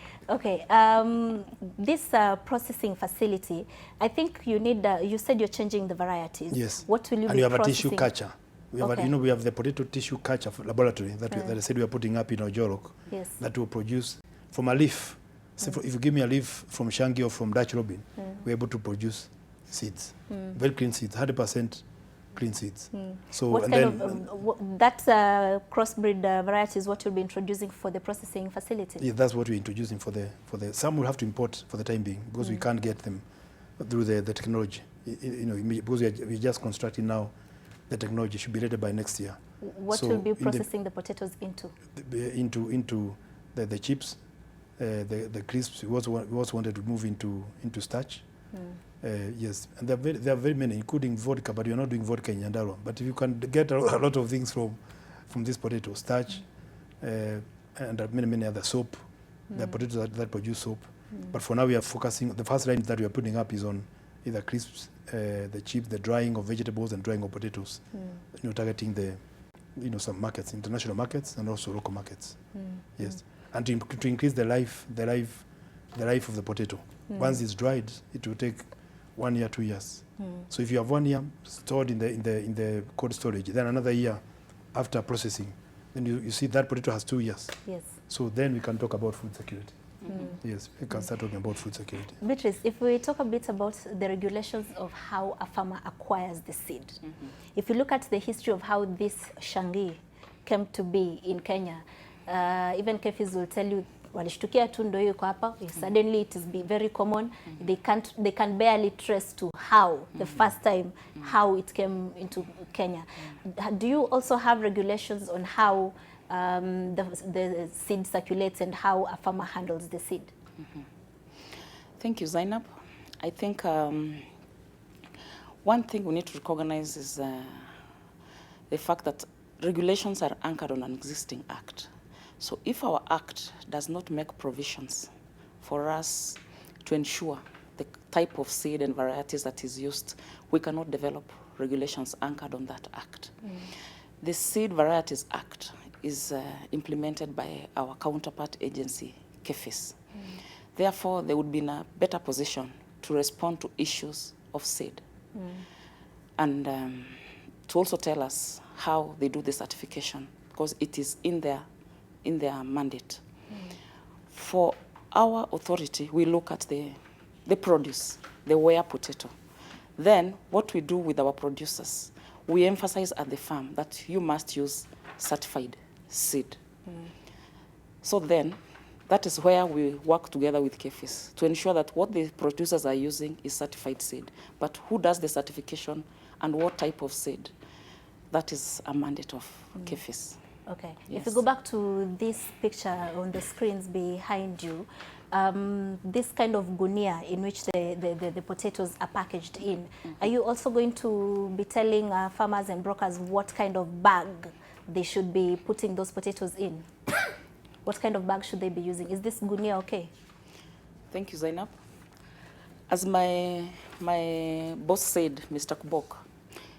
This processing facility, I think you need. You said you're changing the varieties. Yes. What will you and be you have processing? a tissue culture. We have, Okay. we have the potato tissue culture laboratory that I said we are putting up in Ojorok. Yes. That will produce from a leaf. So if you give me a leaf from Shangi or from Dutch Robin, we're able to produce seeds, very clean seeds, 100% clean seeds. So What and kind then of that crossbreed variety is what you'll be introducing for the processing facility? yeah, that's what we're introducing for the some we'll have to import for the time being because we can't get them through the technology. You know, because we're just constructing now. The technology should be ready by next year. What will be processing the potatoes into? Into the chips, the crisps. We also wanted to move into starch. Yes, and there are very many, including vodka, but you're not doing vodka in Nyandarua. But if you can get a lot of things from this potato, starch, and many other soap. There are potatoes that produce soap. But for now we are focusing, the first line that we are putting up is on either crisps, the chips, the drying of vegetables and drying of potatoes. You know, targeting some markets, international markets and also local markets. Yes, and to increase the life of the potato. Once it's dried, it will take 1 year, 2 years. So if you have 1 year stored in the cold storage, then another year after processing, then you see that potato has 2 years. Yes. So then we can talk about food security. Yes, we can start talking about food security. Beatrice, if we talk a bit about the regulations of how a farmer acquires the seed. If you look at the history of how this Shangi came to be in Kenya, even Kefis will tell you, walishtukia tu ndio yuko hapa, suddenly it is very common. They can barely trace to how, the first time, how it came into Kenya. Do you also have regulations on how the seed circulates and how a farmer handles the seed? Thank you, Zaynab. I think one thing we need to recognize is the fact that regulations are anchored on an existing act. So if our act does not make provisions for us to ensure the type of seed and varieties that is used, we cannot develop regulations anchored on that act. The Seed Varieties Act is implemented by our counterpart agency, KEFIS. Therefore, they would be in a better position to respond to issues of seed and to also tell us how they do the certification, because it is in their mandate. For our authority, we look at the produce, the ware potato. Then what we do with our producers, we emphasize at the farm that you must use certified seed. So then, that is where we work together with KEFIS to ensure that what the producers are using is certified seed. But who does the certification and what type of seed? That is a mandate of KEFIS. Okay. Yes. If you go back to this picture on the screens behind you, this kind of gunia in which the potatoes are packaged in, are you also going to be telling farmers and brokers what kind of bag they should be putting those potatoes in? What kind of bag should they be using? Is this gunia okay? Thank you, Zaynab. As my boss said, Mr. Kubok,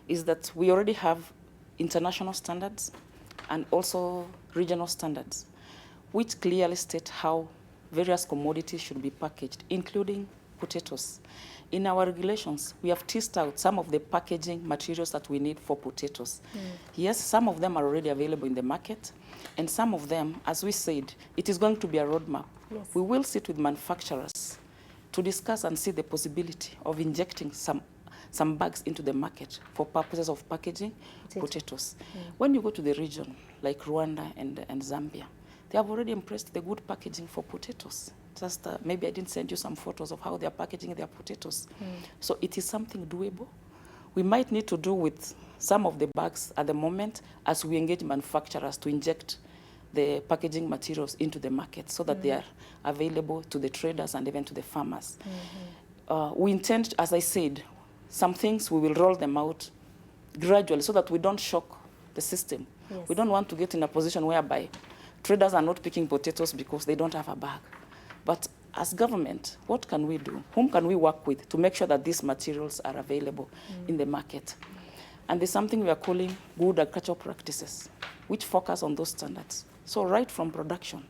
is that we already have international standards and also regional standards, which clearly state how various commodities should be packaged, including potatoes. In our regulations, we have teased out some of the packaging materials that we need for potatoes. Yes, some of them are already available in the market, and some of them, as we said, it is going to be a roadmap. Yes. We will sit with manufacturers to discuss and see the possibility of injecting some bags into the market for purposes of packaging potatoes. When you go to the region, like Rwanda and Zambia, they have already impressed the good packaging for potatoes. Just maybe I didn't send you some photos of how they are packaging their potatoes. So it is something doable. We might need to do with some of the bags at the moment as we engage manufacturers to inject the packaging materials into the market so that they are available to the traders and even to the farmers. We intend, as I said, some things we will roll them out gradually so that we don't shock the system. Yes. We don't want to get in a position whereby traders are not picking potatoes because they don't have a bag. But as government, what can we do? Whom can we work with to make sure that these materials are available in the market? And there's something we are calling good agricultural practices, which focus on those standards. So right from production,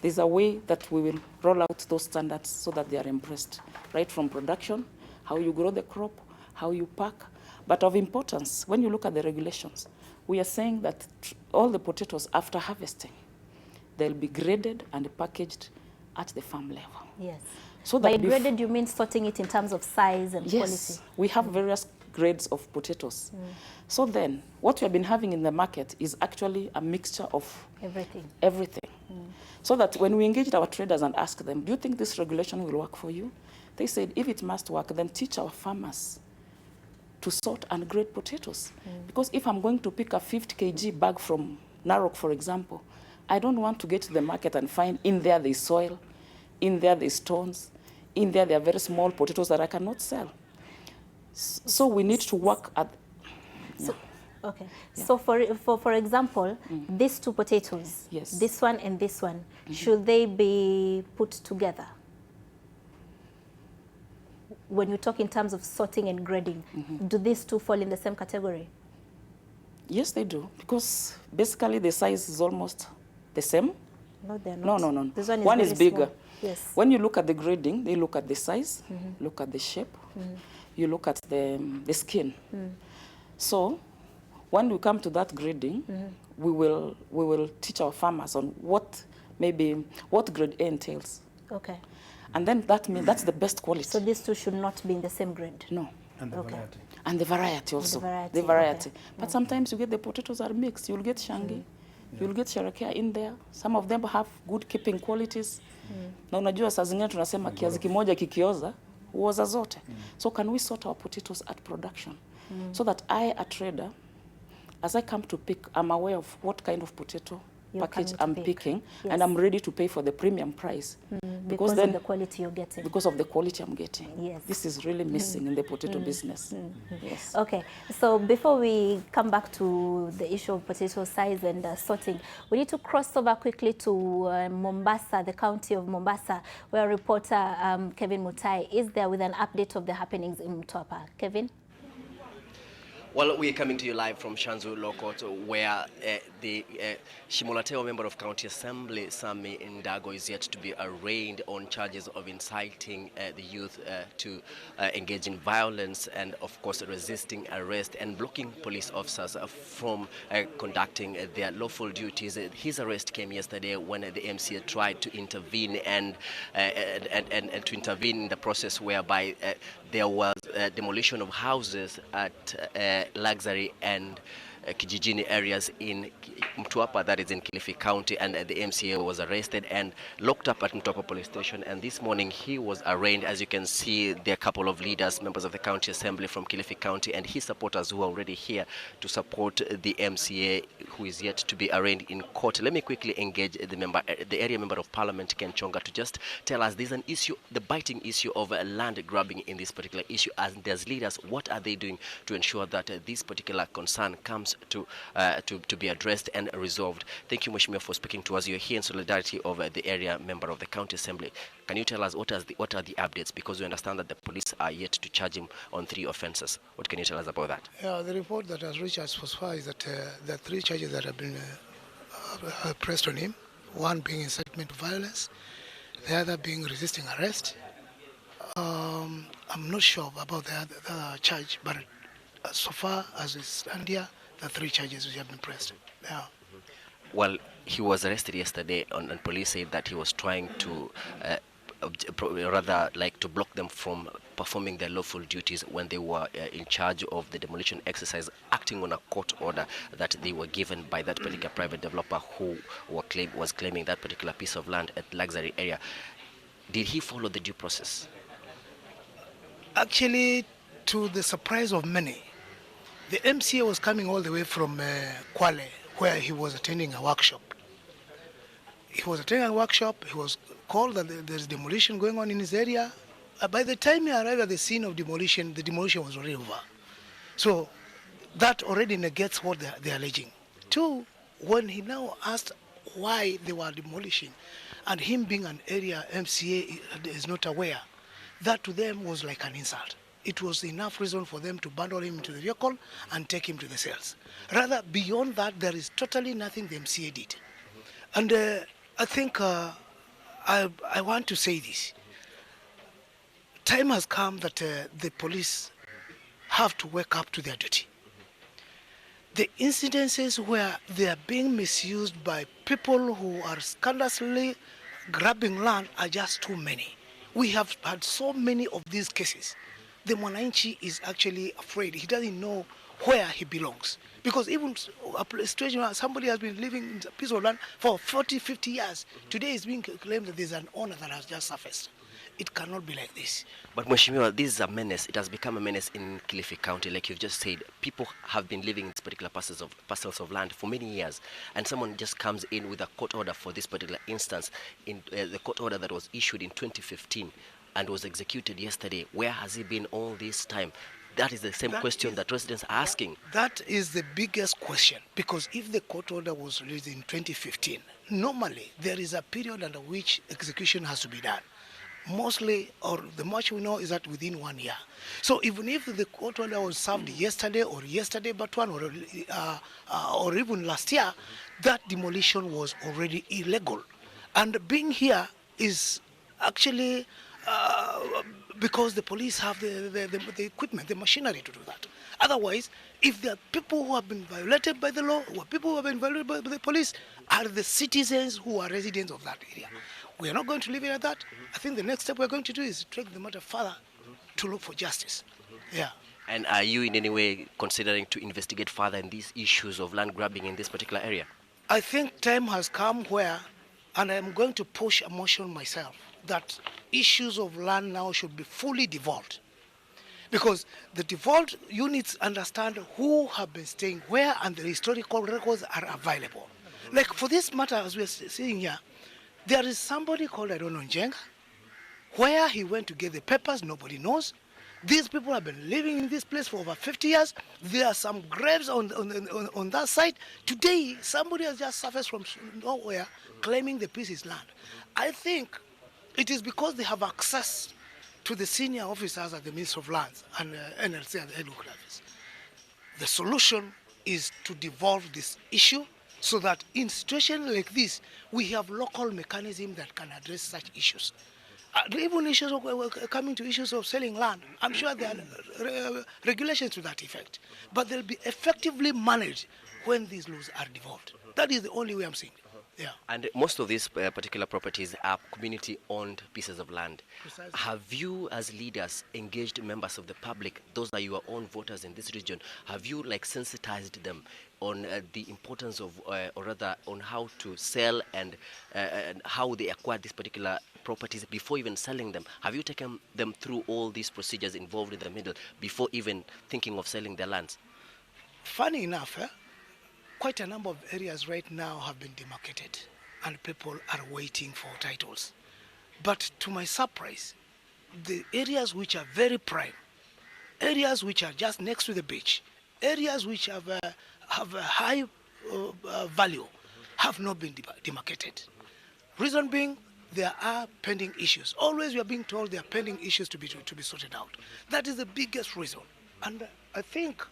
there's a way that we will roll out those standards so that they are embraced. Right from production, how you grow the crop, how you pack. But of importance, when you look at the regulations, we are saying that all the potatoes after harvesting, they'll be graded and packaged at the farm level. Yes. So by that graded, you mean sorting it in terms of size and yes, quality? we have various grades of potatoes. So then, what we have been having in the market is actually a mixture of everything. So that when we engaged our traders and asked them, do you think this regulation will work for you? They said, if it must work, then teach our farmers to sort and grade potatoes. Because if I'm going to pick a 50 kg bag from Narok, for example, I don't want to get to the market and find in there there's soil, in there there's stones, in there are very small potatoes that I cannot sell. So we need to work at... So, okay. Yeah. So for example, these two potatoes, this one and this one, should they be put together? When you talk in terms of sorting and grading, do these two fall in the same category? Yes, they do, because basically the size is almost the same. No, they're not. No. This one is bigger. Small. Yes. When you look at the grading, they look at the size, look at the shape, you look at the skin. So when we come to that grading, we will teach our farmers on what grade A entails. Okay. And then that means that's the best quality. So these two should not be in the same grade? No. And the variety. And the variety also. The variety. Okay. But sometimes you get the potatoes are mixed. You'll get Shangi, you'll get Sherekea in there. Some of them have good keeping qualities. Na unajua saa zingine tunasema kiazi kimoja kikioza huoza zote. So can we sort our potatoes at production? So that I, a trader, as I come to pick, I'm aware of what kind of potato package I'm picking, and I'm ready to pay for the premium price. Because then, of the quality you're getting. Because of the quality I'm getting. Yes. This is really missing in the potato business. Yes. Okay, so before we come back to the issue of potato size and sorting, we need to cross over quickly to Mombasa, the county of Mombasa, where reporter Kevin Mutai is there with an update of the happenings in Mtwapa. Kevin? Well, we are coming to you live from Shanzu Law Court, where the Shimolateo member of County Assembly, Sami Ndago, is yet to be arraigned on charges of inciting the youth to engage in violence and, of course, resisting arrest and blocking police officers from conducting their lawful duties. His arrest came yesterday when the MCA tried to intervene and to intervene in the process whereby there was demolition of houses at Luxury and Kijijini areas in Mtwapa, that is in Kilifi County, and the MCA was arrested and locked up at Mtwapa police station, and this morning he was arraigned. As you can see, there are a couple of leaders, members of the county assembly from Kilifi County, and his supporters who are already here to support the MCA, who is yet to be arraigned in court. Let me quickly engage the area member of parliament, Ken Chonga, to just tell us there's an issue, the biting issue of land grabbing in this particular issue. As there's leaders, what are they doing to ensure that this particular concern comes to be addressed and resolved? Thank you, Mheshimiwa, for speaking to us. You're here in solidarity of the area member of the county assembly. Can you tell us what are the updates? Because we understand that the police are yet to charge him on 3 offences. What can you tell us about that? Yeah, the report that has reached us so far is that there are 3 charges that have been pressed on him. One being incitement to violence, the other being resisting arrest. I'm not sure about the other charge, but so far as it's stand here, the 3 charges which have been pressed. Yeah. Well, he was arrested yesterday, and police said that he was trying to, rather like to block them from performing their lawful duties when they were in charge of the demolition exercise, acting on a court order that they were given by that particular private developer who was claiming that particular piece of land at Luxury area. Did he follow the due process? Actually, to the surprise of many, the MCA was coming all the way from Kwale, where he was attending a workshop. He was attending a workshop, he was called that there's demolition going on in his area. By the time he arrived at the scene of demolition, the demolition was already over. So that already negates what they're alleging. 2, when he now asked why they were demolishing, and him being an area MCA is not aware, that to them was like an insult. it was enough reason for them to bundle him into the vehicle and take him to the cells. Rather, beyond that, there is totally nothing the MCA did. And I think I want to say this. Time has come that the police have to wake up to their duty. The incidences where they are being misused by people who are scandalously grabbing land are just too many. We have had so many of these cases. The Mwananchi is actually afraid. He doesn't know where he belongs. Because even a situation where somebody has been living in a piece of land for 40, 50 years, today is being claimed that there's an owner that has just surfaced. It cannot be like this. But Mheshimiwa, this is a menace. It has become a menace in Kilifi County. Like you've just said, people have been living in this particular parcels of land for many years, and someone just comes in with a court order for this particular instance, in the court order that was issued in 2015 and was executed yesterday. Where has he been all this time? That is the same question that residents are asking. That is the biggest question, because if the court order was released in 2015, normally there is a period under which execution has to be done. Mostly, or the much we know, is that within 1 year. So even if the court order was served yesterday but one, or even last year, that demolition was already illegal. And being here is actually because the police have the equipment, the machinery to do that. Otherwise, if there are people who have been violated by the law, or people who have been violated by the police, are the citizens who are residents of that area. We are not going to leave it at that. I think the next step we're going to do is take the matter further to look for justice. Yeah. And are you in any way considering to investigate further in these issues of land grabbing in this particular area? I think time has come where, and I'm going to push a motion myself, that issues of land now should be fully devolved. Because the devolved units understand who have been staying where, and the historical records are available. Like for this matter, as we're seeing here, there is somebody called, I don't know, Njenga. Where he went to get the papers, nobody knows. These people have been living in this place for over 50 years. There are some graves on that site. Today, somebody has just surfaced from nowhere claiming the piece is land. I think it is because they have access to the senior officers at the Ministry of Lands and NLC and the headquarters office. The solution is to devolve this issue, so that in situations like this, we have local mechanisms that can address such issues. Even issues of, coming to issues of selling land, I'm sure there are regulations to that effect. But they'll be effectively managed when these laws are devolved. That is the only way I'm seeing it. Yeah. And most of these particular properties are community-owned pieces of land. Precisely. Have you, as leaders, engaged members of the public, those are your own voters in this region, have you sensitized them on the importance of, or rather, on how to sell and how they acquire these particular properties before even selling them? Have you taken them through all these procedures involved in the middle before even thinking of selling their lands? Funny enough, quite a number of areas right now have been demarcated and people are waiting for titles. But to my surprise, the areas which are very prime, areas which are just next to the beach, areas which have a high value have not been demarcated. Reason being, there are pending issues. Always we are being told there are pending issues to be sorted out. That is the biggest reason. And I think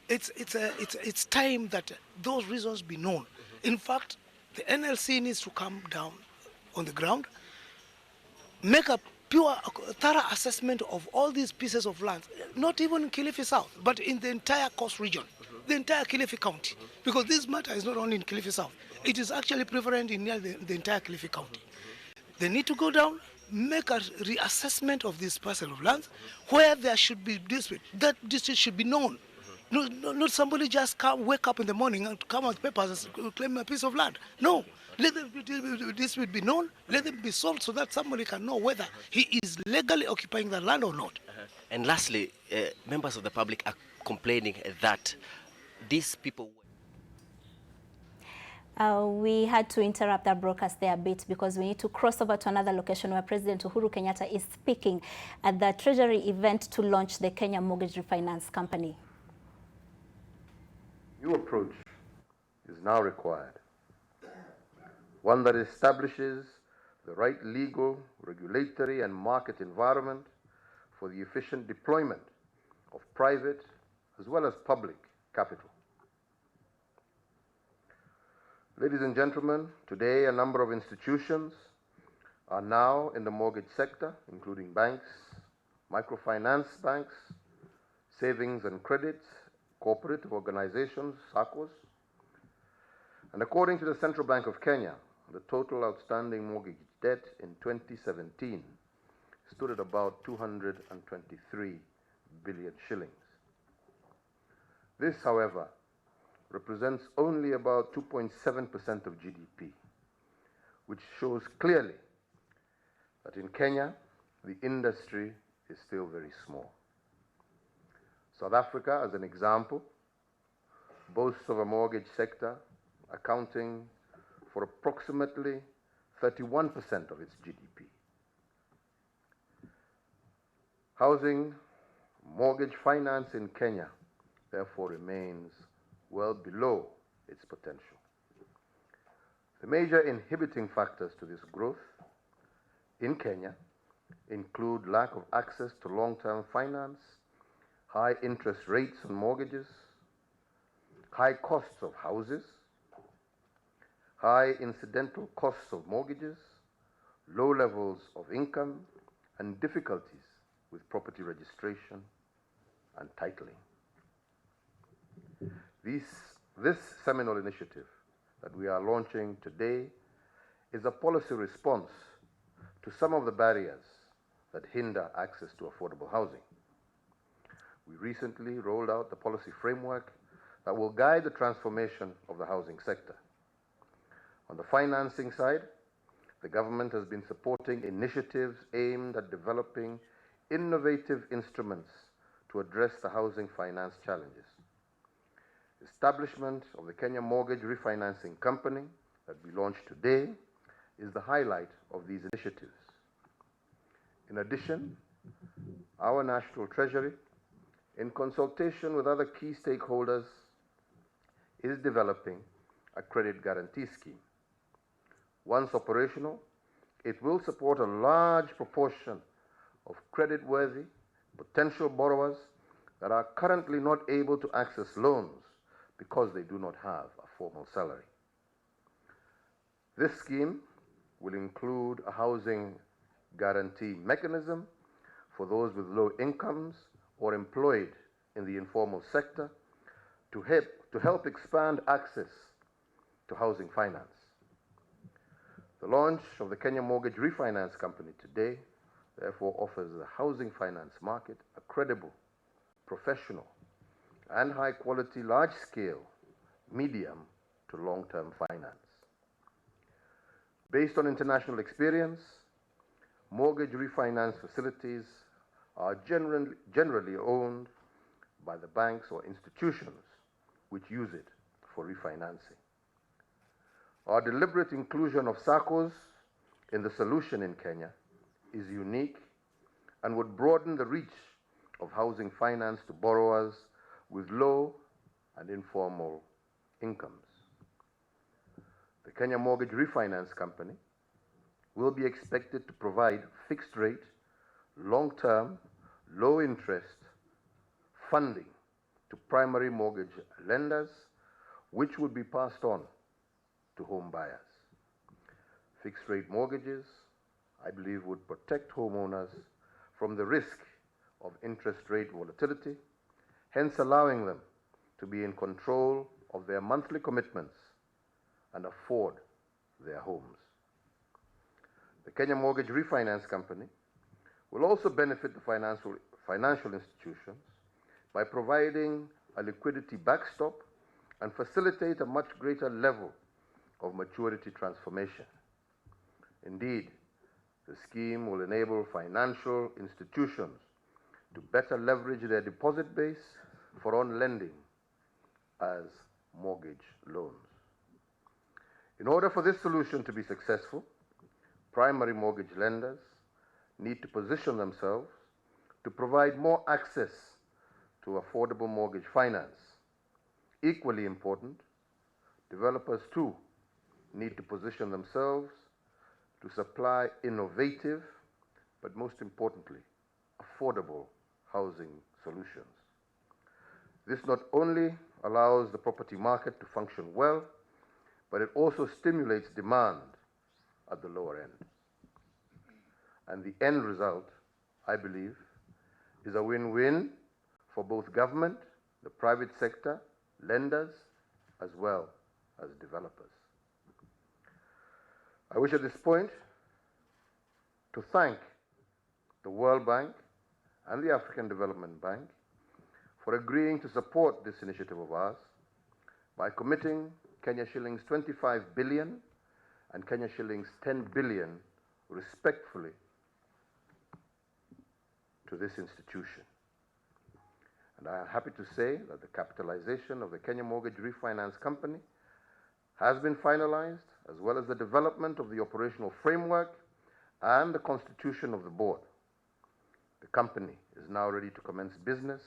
it's time that those reasons be known. In fact, the NLC needs to come down on the ground, make a pure, thorough assessment of all these pieces of land, not even in Kilifi South, but in the entire Coast region, the entire Kilifi County. Because this matter is not only in Kilifi South, it is actually prevalent in the entire Kilifi County. They need to go down, make a reassessment of this parcel of land, where there should be dispute. That dispute should be known. Not somebody just wake up in the morning and come with papers and claim a piece of land. No, let the dispute be known, let them be solved so that somebody can know whether he is legally occupying the land or not. And lastly, members of the public are complaining that these people... We had to interrupt our broadcast there a bit because we need to cross over to another location where President Uhuru Kenyatta is speaking at the Treasury event to launch the Kenya Mortgage Refinance Company. New approach is now required, one that establishes the right legal, regulatory, and market environment for the efficient deployment of private as well as public capital. Ladies and gentlemen, today a number of institutions are now in the mortgage sector, including banks, microfinance banks, savings and credits, cooperative organizations, SACCOs. And according to the Central Bank of Kenya, the total outstanding mortgage debt in 2017 stood at about 223 billion shillings. This, however, represents only about 2.7% of GDP, which shows clearly that in Kenya, the industry is still very small. South Africa, as an example, boasts of a mortgage sector accounting for approximately 31% of its GDP. Housing mortgage finance in Kenya, therefore, remains well below its potential. The major inhibiting factors to this growth in Kenya include lack of access to long-term finance, high interest rates on mortgages, high costs of houses, high incidental costs of mortgages, low levels of income, and difficulties with property registration and titling. This seminal initiative that we are launching today is a policy response to some of the barriers that hinder access to affordable housing. We recently rolled out the policy framework that will guide the transformation of the housing sector. On the financing side, the government has been supporting initiatives aimed at developing innovative instruments to address the housing finance challenges. Establishment of the Kenya Mortgage Refinancing Company that we launched today is the highlight of these initiatives. In addition, our National Treasury, in consultation with other key stakeholders, is developing a credit guarantee scheme. Once operational, it will support a large proportion of credit-worthy potential borrowers that are currently not able to access loans because they do not have a formal salary. This scheme will include a housing guarantee mechanism for those with low incomes or employed in the informal sector to help expand access to housing finance. The launch of the Kenya Mortgage Refinance Company today therefore offers the housing finance market a credible, professional, and high-quality, large-scale, medium to long-term finance. Based on international experience, mortgage refinance facilities are generally owned by the banks or institutions which use it for refinancing. Our deliberate inclusion of SACCOs in the solution in Kenya is unique and would broaden the reach of housing finance to borrowers with low and informal incomes. The Kenya Mortgage Refinance Company will be expected to provide fixed rate, long-term, low-interest funding to primary mortgage lenders, which would be passed on to home buyers. Fixed-rate mortgages, I believe, would protect homeowners from the risk of interest rate volatility, hence allowing them to be in control of their monthly commitments and afford their homes. The Kenya Mortgage Refinance Company will also benefit the financial institutions by providing a liquidity backstop and facilitate a much greater level of maturity transformation. Indeed, the scheme will enable financial institutions to better leverage their deposit base for on-lending as mortgage loans. In order for this solution to be successful, primary mortgage lenders need to position themselves to provide more access to affordable mortgage finance. Equally important, developers too need to position themselves to supply innovative, but most importantly, affordable housing solutions. This not only allows the property market to function well, but it also stimulates demand at the lower end. And the end result, I believe, is a win-win for both government, the private sector, lenders, as well as developers. I wish at this point to thank the World Bank and the African Development Bank for agreeing to support this initiative of ours by committing Kenya shillings 25 billion and Kenya shillings 10 billion respectfully to this institution. And I am happy to say that the capitalization of the Kenya Mortgage Refinance Company has been finalized, as well as the development of the operational framework and the constitution of the board. The company is now ready to commence business,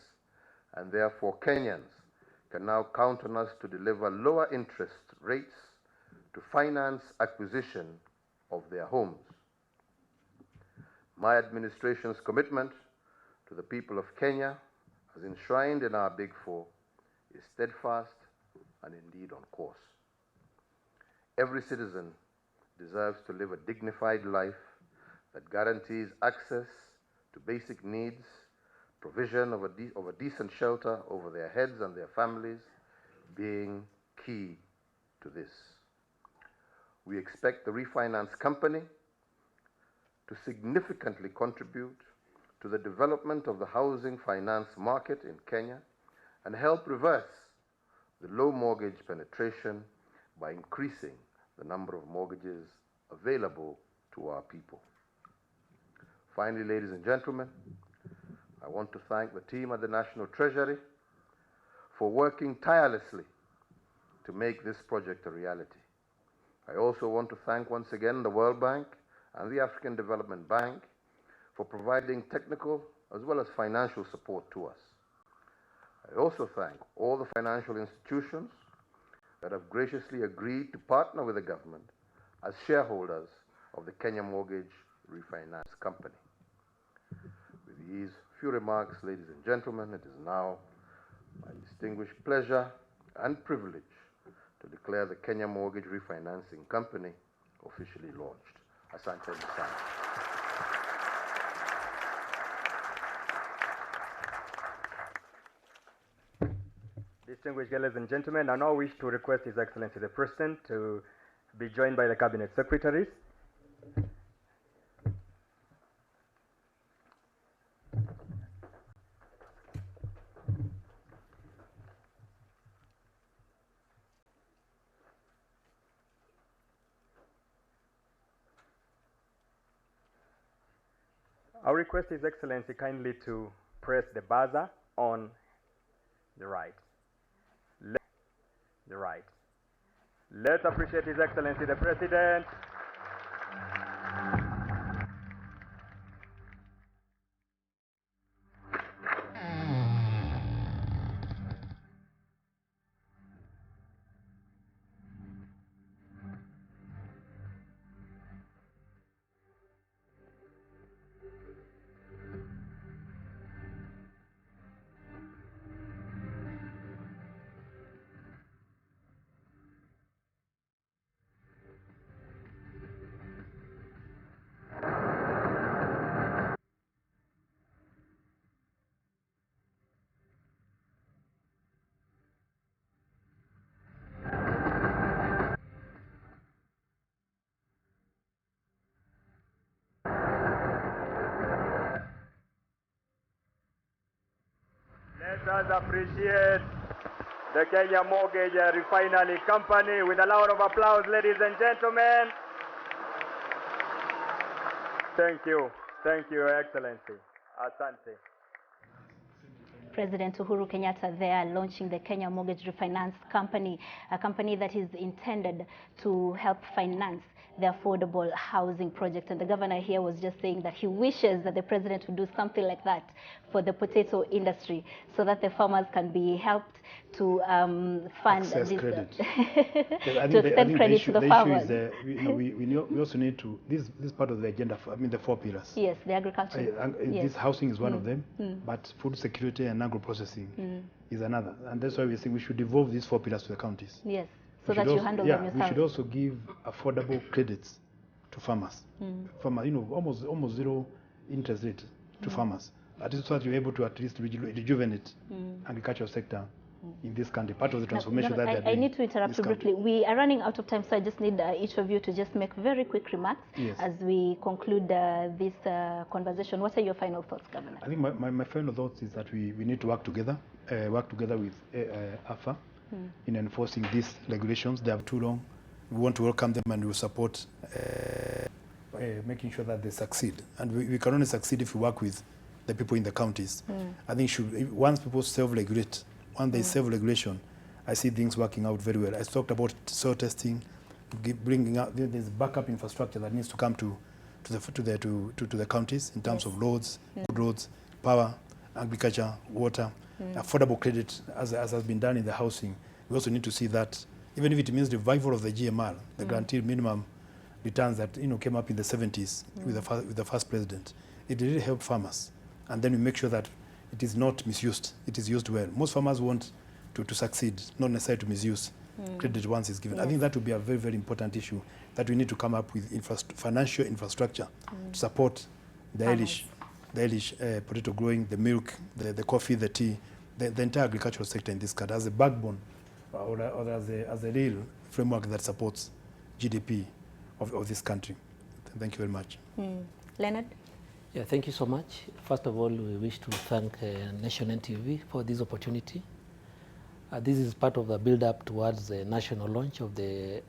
and therefore Kenyans can now count on us to deliver lower interest rates to finance acquisition of their homes. My administration's commitment to the people of Kenya, as enshrined in our Big Four, is steadfast and indeed on course. Every citizen deserves to live a dignified life that guarantees access to basic needs, provision of a decent shelter over their heads and their families being key to this. We expect the refinance company to significantly contribute to the development of the housing finance market in Kenya and help reverse the low mortgage penetration by increasing the number of mortgages available to our people. Finally, ladies and gentlemen, I want to thank the team at the National Treasury for working tirelessly to make this project a reality. I also want to thank once again the World Bank and the African Development Bank for providing technical as well as financial support to us. I also thank all the financial institutions that have graciously agreed to partner with the government as shareholders of the Kenya Mortgage Refinance Company. With these few remarks, ladies and gentlemen, it is now my distinguished pleasure and privilege to declare the Kenya Mortgage Refinancing Company officially launched. Asante sana. Distinguished ladies and gentlemen, I now wish to request His Excellency the President to be joined by the Cabinet Secretaries. I request His Excellency kindly to press the buzzer on the right. The right. Let's appreciate His Excellency the President. Let us appreciate the Kenya Mortgage Refinery Company with a round of applause, ladies and gentlemen. Thank you, Your Excellency. Asante. President Uhuru Kenyatta there launching the Kenya Mortgage Refinance Company, a company that is intended to help finance the affordable housing project. And the governor here was just saying that he wishes that the president would do something like that for the potato industry so that the farmers can be helped to fund access this, credit. to extend credit to the farmers. The issue is, we also need to, this part of the agenda, the 4 pillars. Yes, the agriculture. Yes. This housing is one of them, but food security and agro-processing is another. And that's why we think we should devolve these 4 pillars to the counties. Yes, so that you handle them yourself. We should also give affordable credits to farmers. Farmers, almost zero interest rate to farmers. At least so that you're able to at least rejuvenate agricultural sector in this country, part of the transformation that they're doing. I need to interrupt you briefly. We are running out of time, so I just need each of you to just make very quick remarks as we conclude this conversation. What are your final thoughts, Governor? I think my final thoughts is that we need to work together with AFA in enforcing these regulations. They have too long. We want to welcome them and we will support making sure that they succeed. And we can only succeed if we work with the people in the counties. I think once people self-regulate, once there's self-regulation, I see things working out very well. I talked about soil testing, bringing out, there's backup infrastructure that needs to come to the counties in terms of roads, good roads, power, agriculture, water, affordable credit, as has been done in the housing. We also need to see that, even if it means revival of the GMR, the guaranteed minimum returns that came up in the 70s with the first president, it really helped farmers. And then we make sure that it is not misused, it is used well. Most farmers want to succeed, not necessarily to misuse credit once it's given. I think that would be a very, very important issue that we need to come up with financial infrastructure to support the Irish potato growing, the milk, the coffee, the tea, the entire agricultural sector in this country as a backbone or as a real framework that supports GDP of this country. Thank you very much. Leonard? Yeah, thank you so much. First of all, we wish to thank Nation NTV for this opportunity. This is part of the build-up towards the national launch of the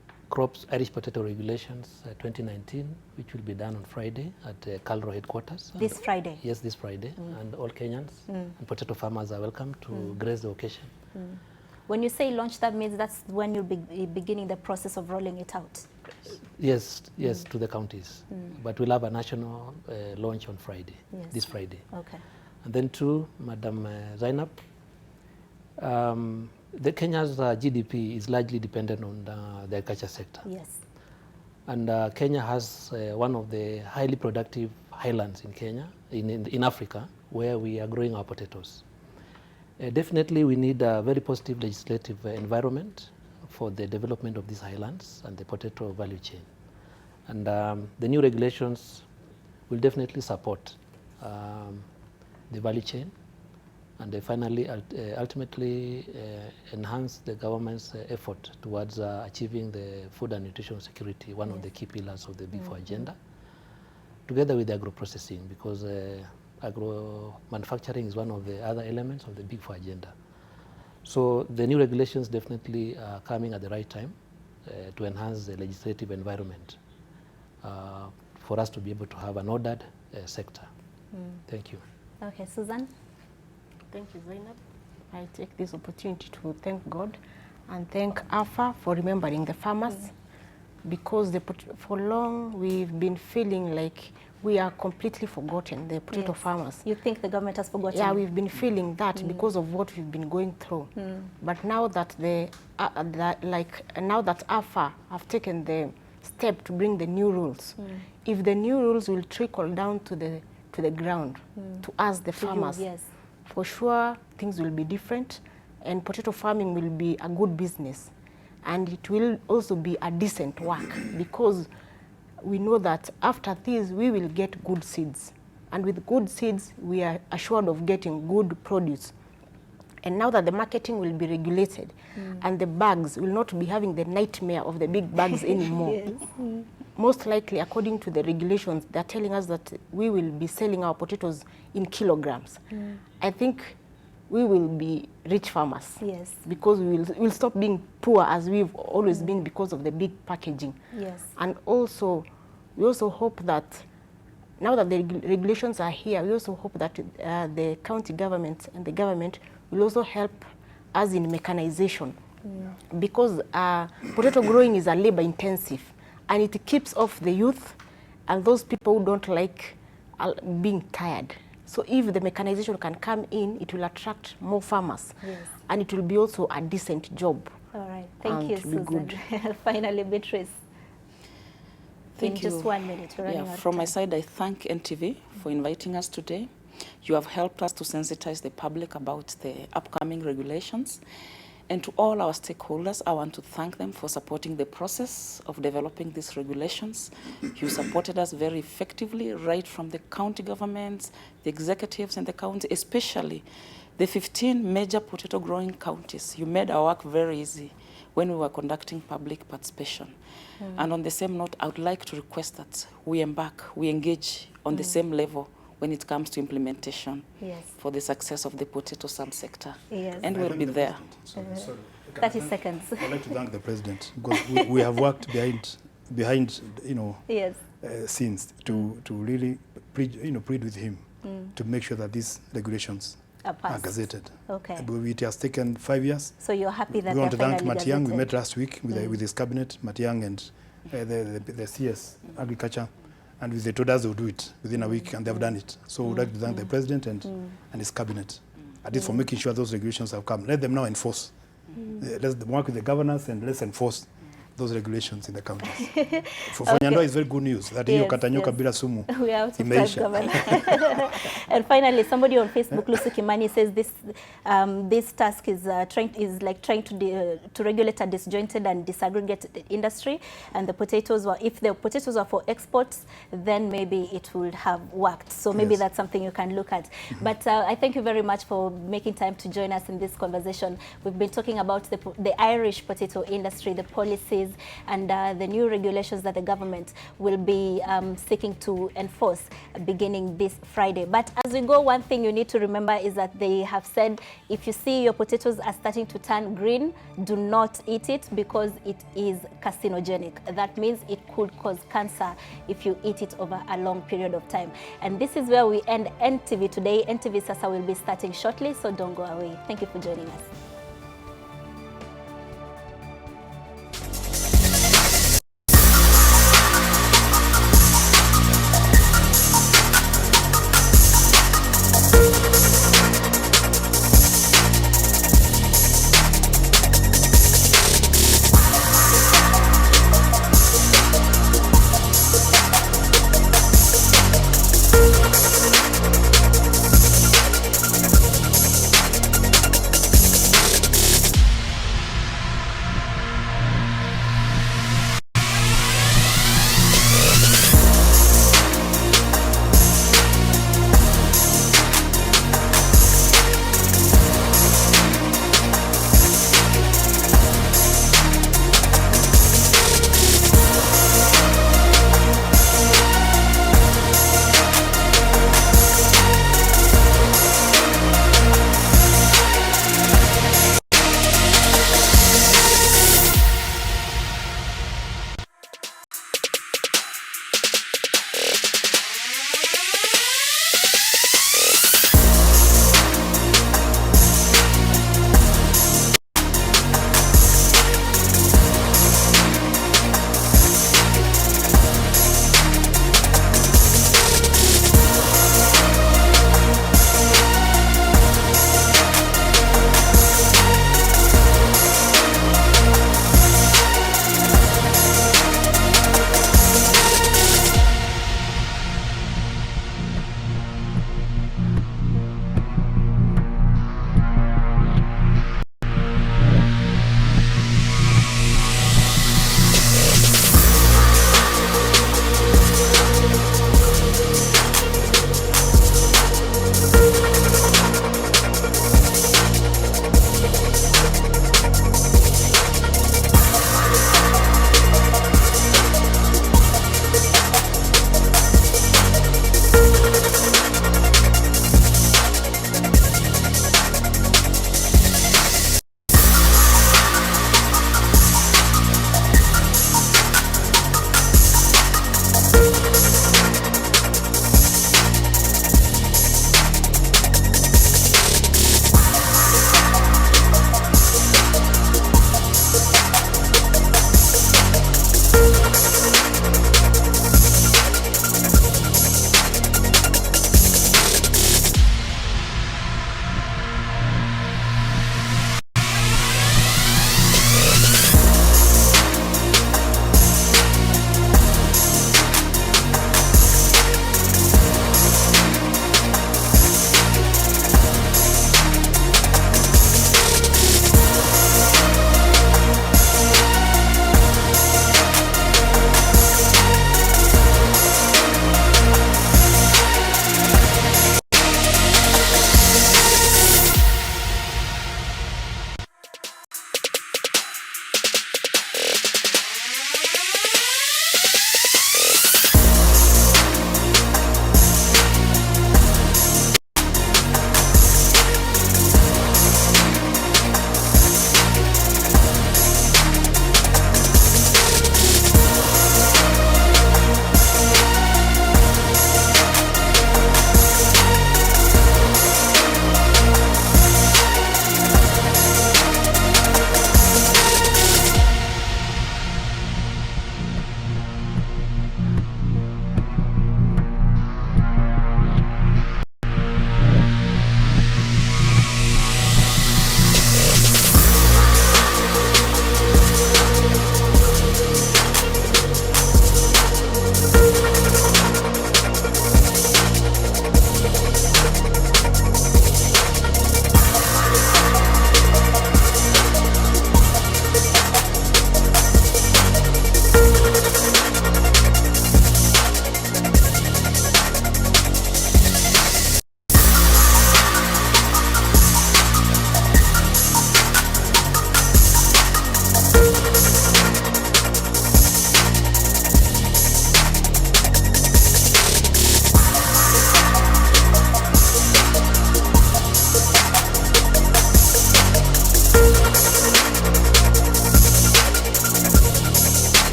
Irish Potato Regulations 2019, which will be done on Friday at Calro headquarters. This Friday? Yes, this Friday. And all Kenyans and potato farmers are welcome to grace the occasion. When you say launch, that means that's when you'll be beginning the process of rolling it out? Yes, to the counties. But we'll have a national launch on Friday, this Friday. Okay. And then to Madam Zaynab, the Kenya's GDP is largely dependent on the agriculture sector. Yes. And Kenya has one of the highly productive highlands in Kenya, in Africa, where we are growing our potatoes. Definitely we need a very positive legislative environment for the development of these highlands and the potato value chain. And the new regulations will definitely support the value chain and they finally ultimately enhance the government's effort towards achieving the food and nutrition security, one of the key pillars of the Big Four agenda, together with the agro-processing, because agro-manufacturing is one of the other elements of the Big Four agenda. So the new regulations definitely are coming at the right time to enhance the legislative environment for us to be able to have an ordered sector. Thank you. Okay, Susan? Thank you, Zaynab. I take this opportunity to thank God and thank AFA for remembering the farmers because for long we've been feeling like we are completely forgotten, the potato farmers. You think the government has forgotten? Yeah, we've been feeling that because of what we've been going through. But now that now that AFA have taken the step to bring the new rules, if the new rules will trickle down to the ground, to us the farmers, for sure things will be different and potato farming will be a good business. And it will also be a decent work because we know that after this we will get good seeds. And with good seeds we are assured of getting good produce. And now that the marketing will be regulated and the bags will not be having the nightmare of the big bags anymore. Most likely, according to the regulations, they're telling us that we will be selling our potatoes in kilograms. I think we will be rich farmers. Yes. Because we'll stop being poor as we've always been because of the big packaging. Yes. And also, we also hope that now that the regulations are here, we also hope that the county government and the government will also help us in mechanization. Because potato growing is a labor intensive. and it keeps off the youth and those people who don't like being tired. So if the mechanization can come in, it will attract more farmers. Yes. And it will be also a decent job. All right. Thank you, Susan. Good. Finally, Beatrice. Thank you. Just 1 minute. From my side, I thank NTV for inviting us today. You have helped us to sensitize the public about the upcoming regulations. And to all our stakeholders, I want to thank them for supporting the process of developing these regulations. You supported us very effectively, right from the county governments, the executives in the county, especially the 15 major potato growing counties. You made our work very easy when we were conducting public participation. And on the same note, I would like to request that we engage on the same level when it comes to implementation for the success of the potato subsector. And we'll be there. 30 seconds. I'd like to thank the President because we have worked behind scenes to really plead with him to make sure that these regulations are gazetted. Okay. It has taken 5 years. So you're happy that we want to thank Matiang. gazetted. We met last week with his cabinet, Matiang and the CS Agriculture, and they told us they would do it within a week, and they've done it. So we'd like to thank the President and his cabinet, at least for making sure those regulations have come. Let them now enforce. Let's work with the governors and let's enforce those regulations in the counties. For Nyandoa, it's very good news that hiyo katanyoka bila sumu imeisha. And finally, somebody on Facebook, Lucy Kimani, says this task is trying to regulate a disjointed and disaggregated industry. And the potatoes were, if the potatoes are for exports, then maybe it would have worked. So maybe that's something you can look at. But I thank you very much for making time to join us in this conversation. We've been talking about the Irish potato industry, the policies, and the new regulations that the government will be seeking to enforce beginning this Friday. But as we go, one thing you need to remember is that they have said if you see your potatoes are starting to turn green, do not eat it because it is carcinogenic. That means it could cause cancer if you eat it over a long period of time. And this is where we end NTV today. NTV Sasa will be starting shortly, so don't go away. Thank you for joining us.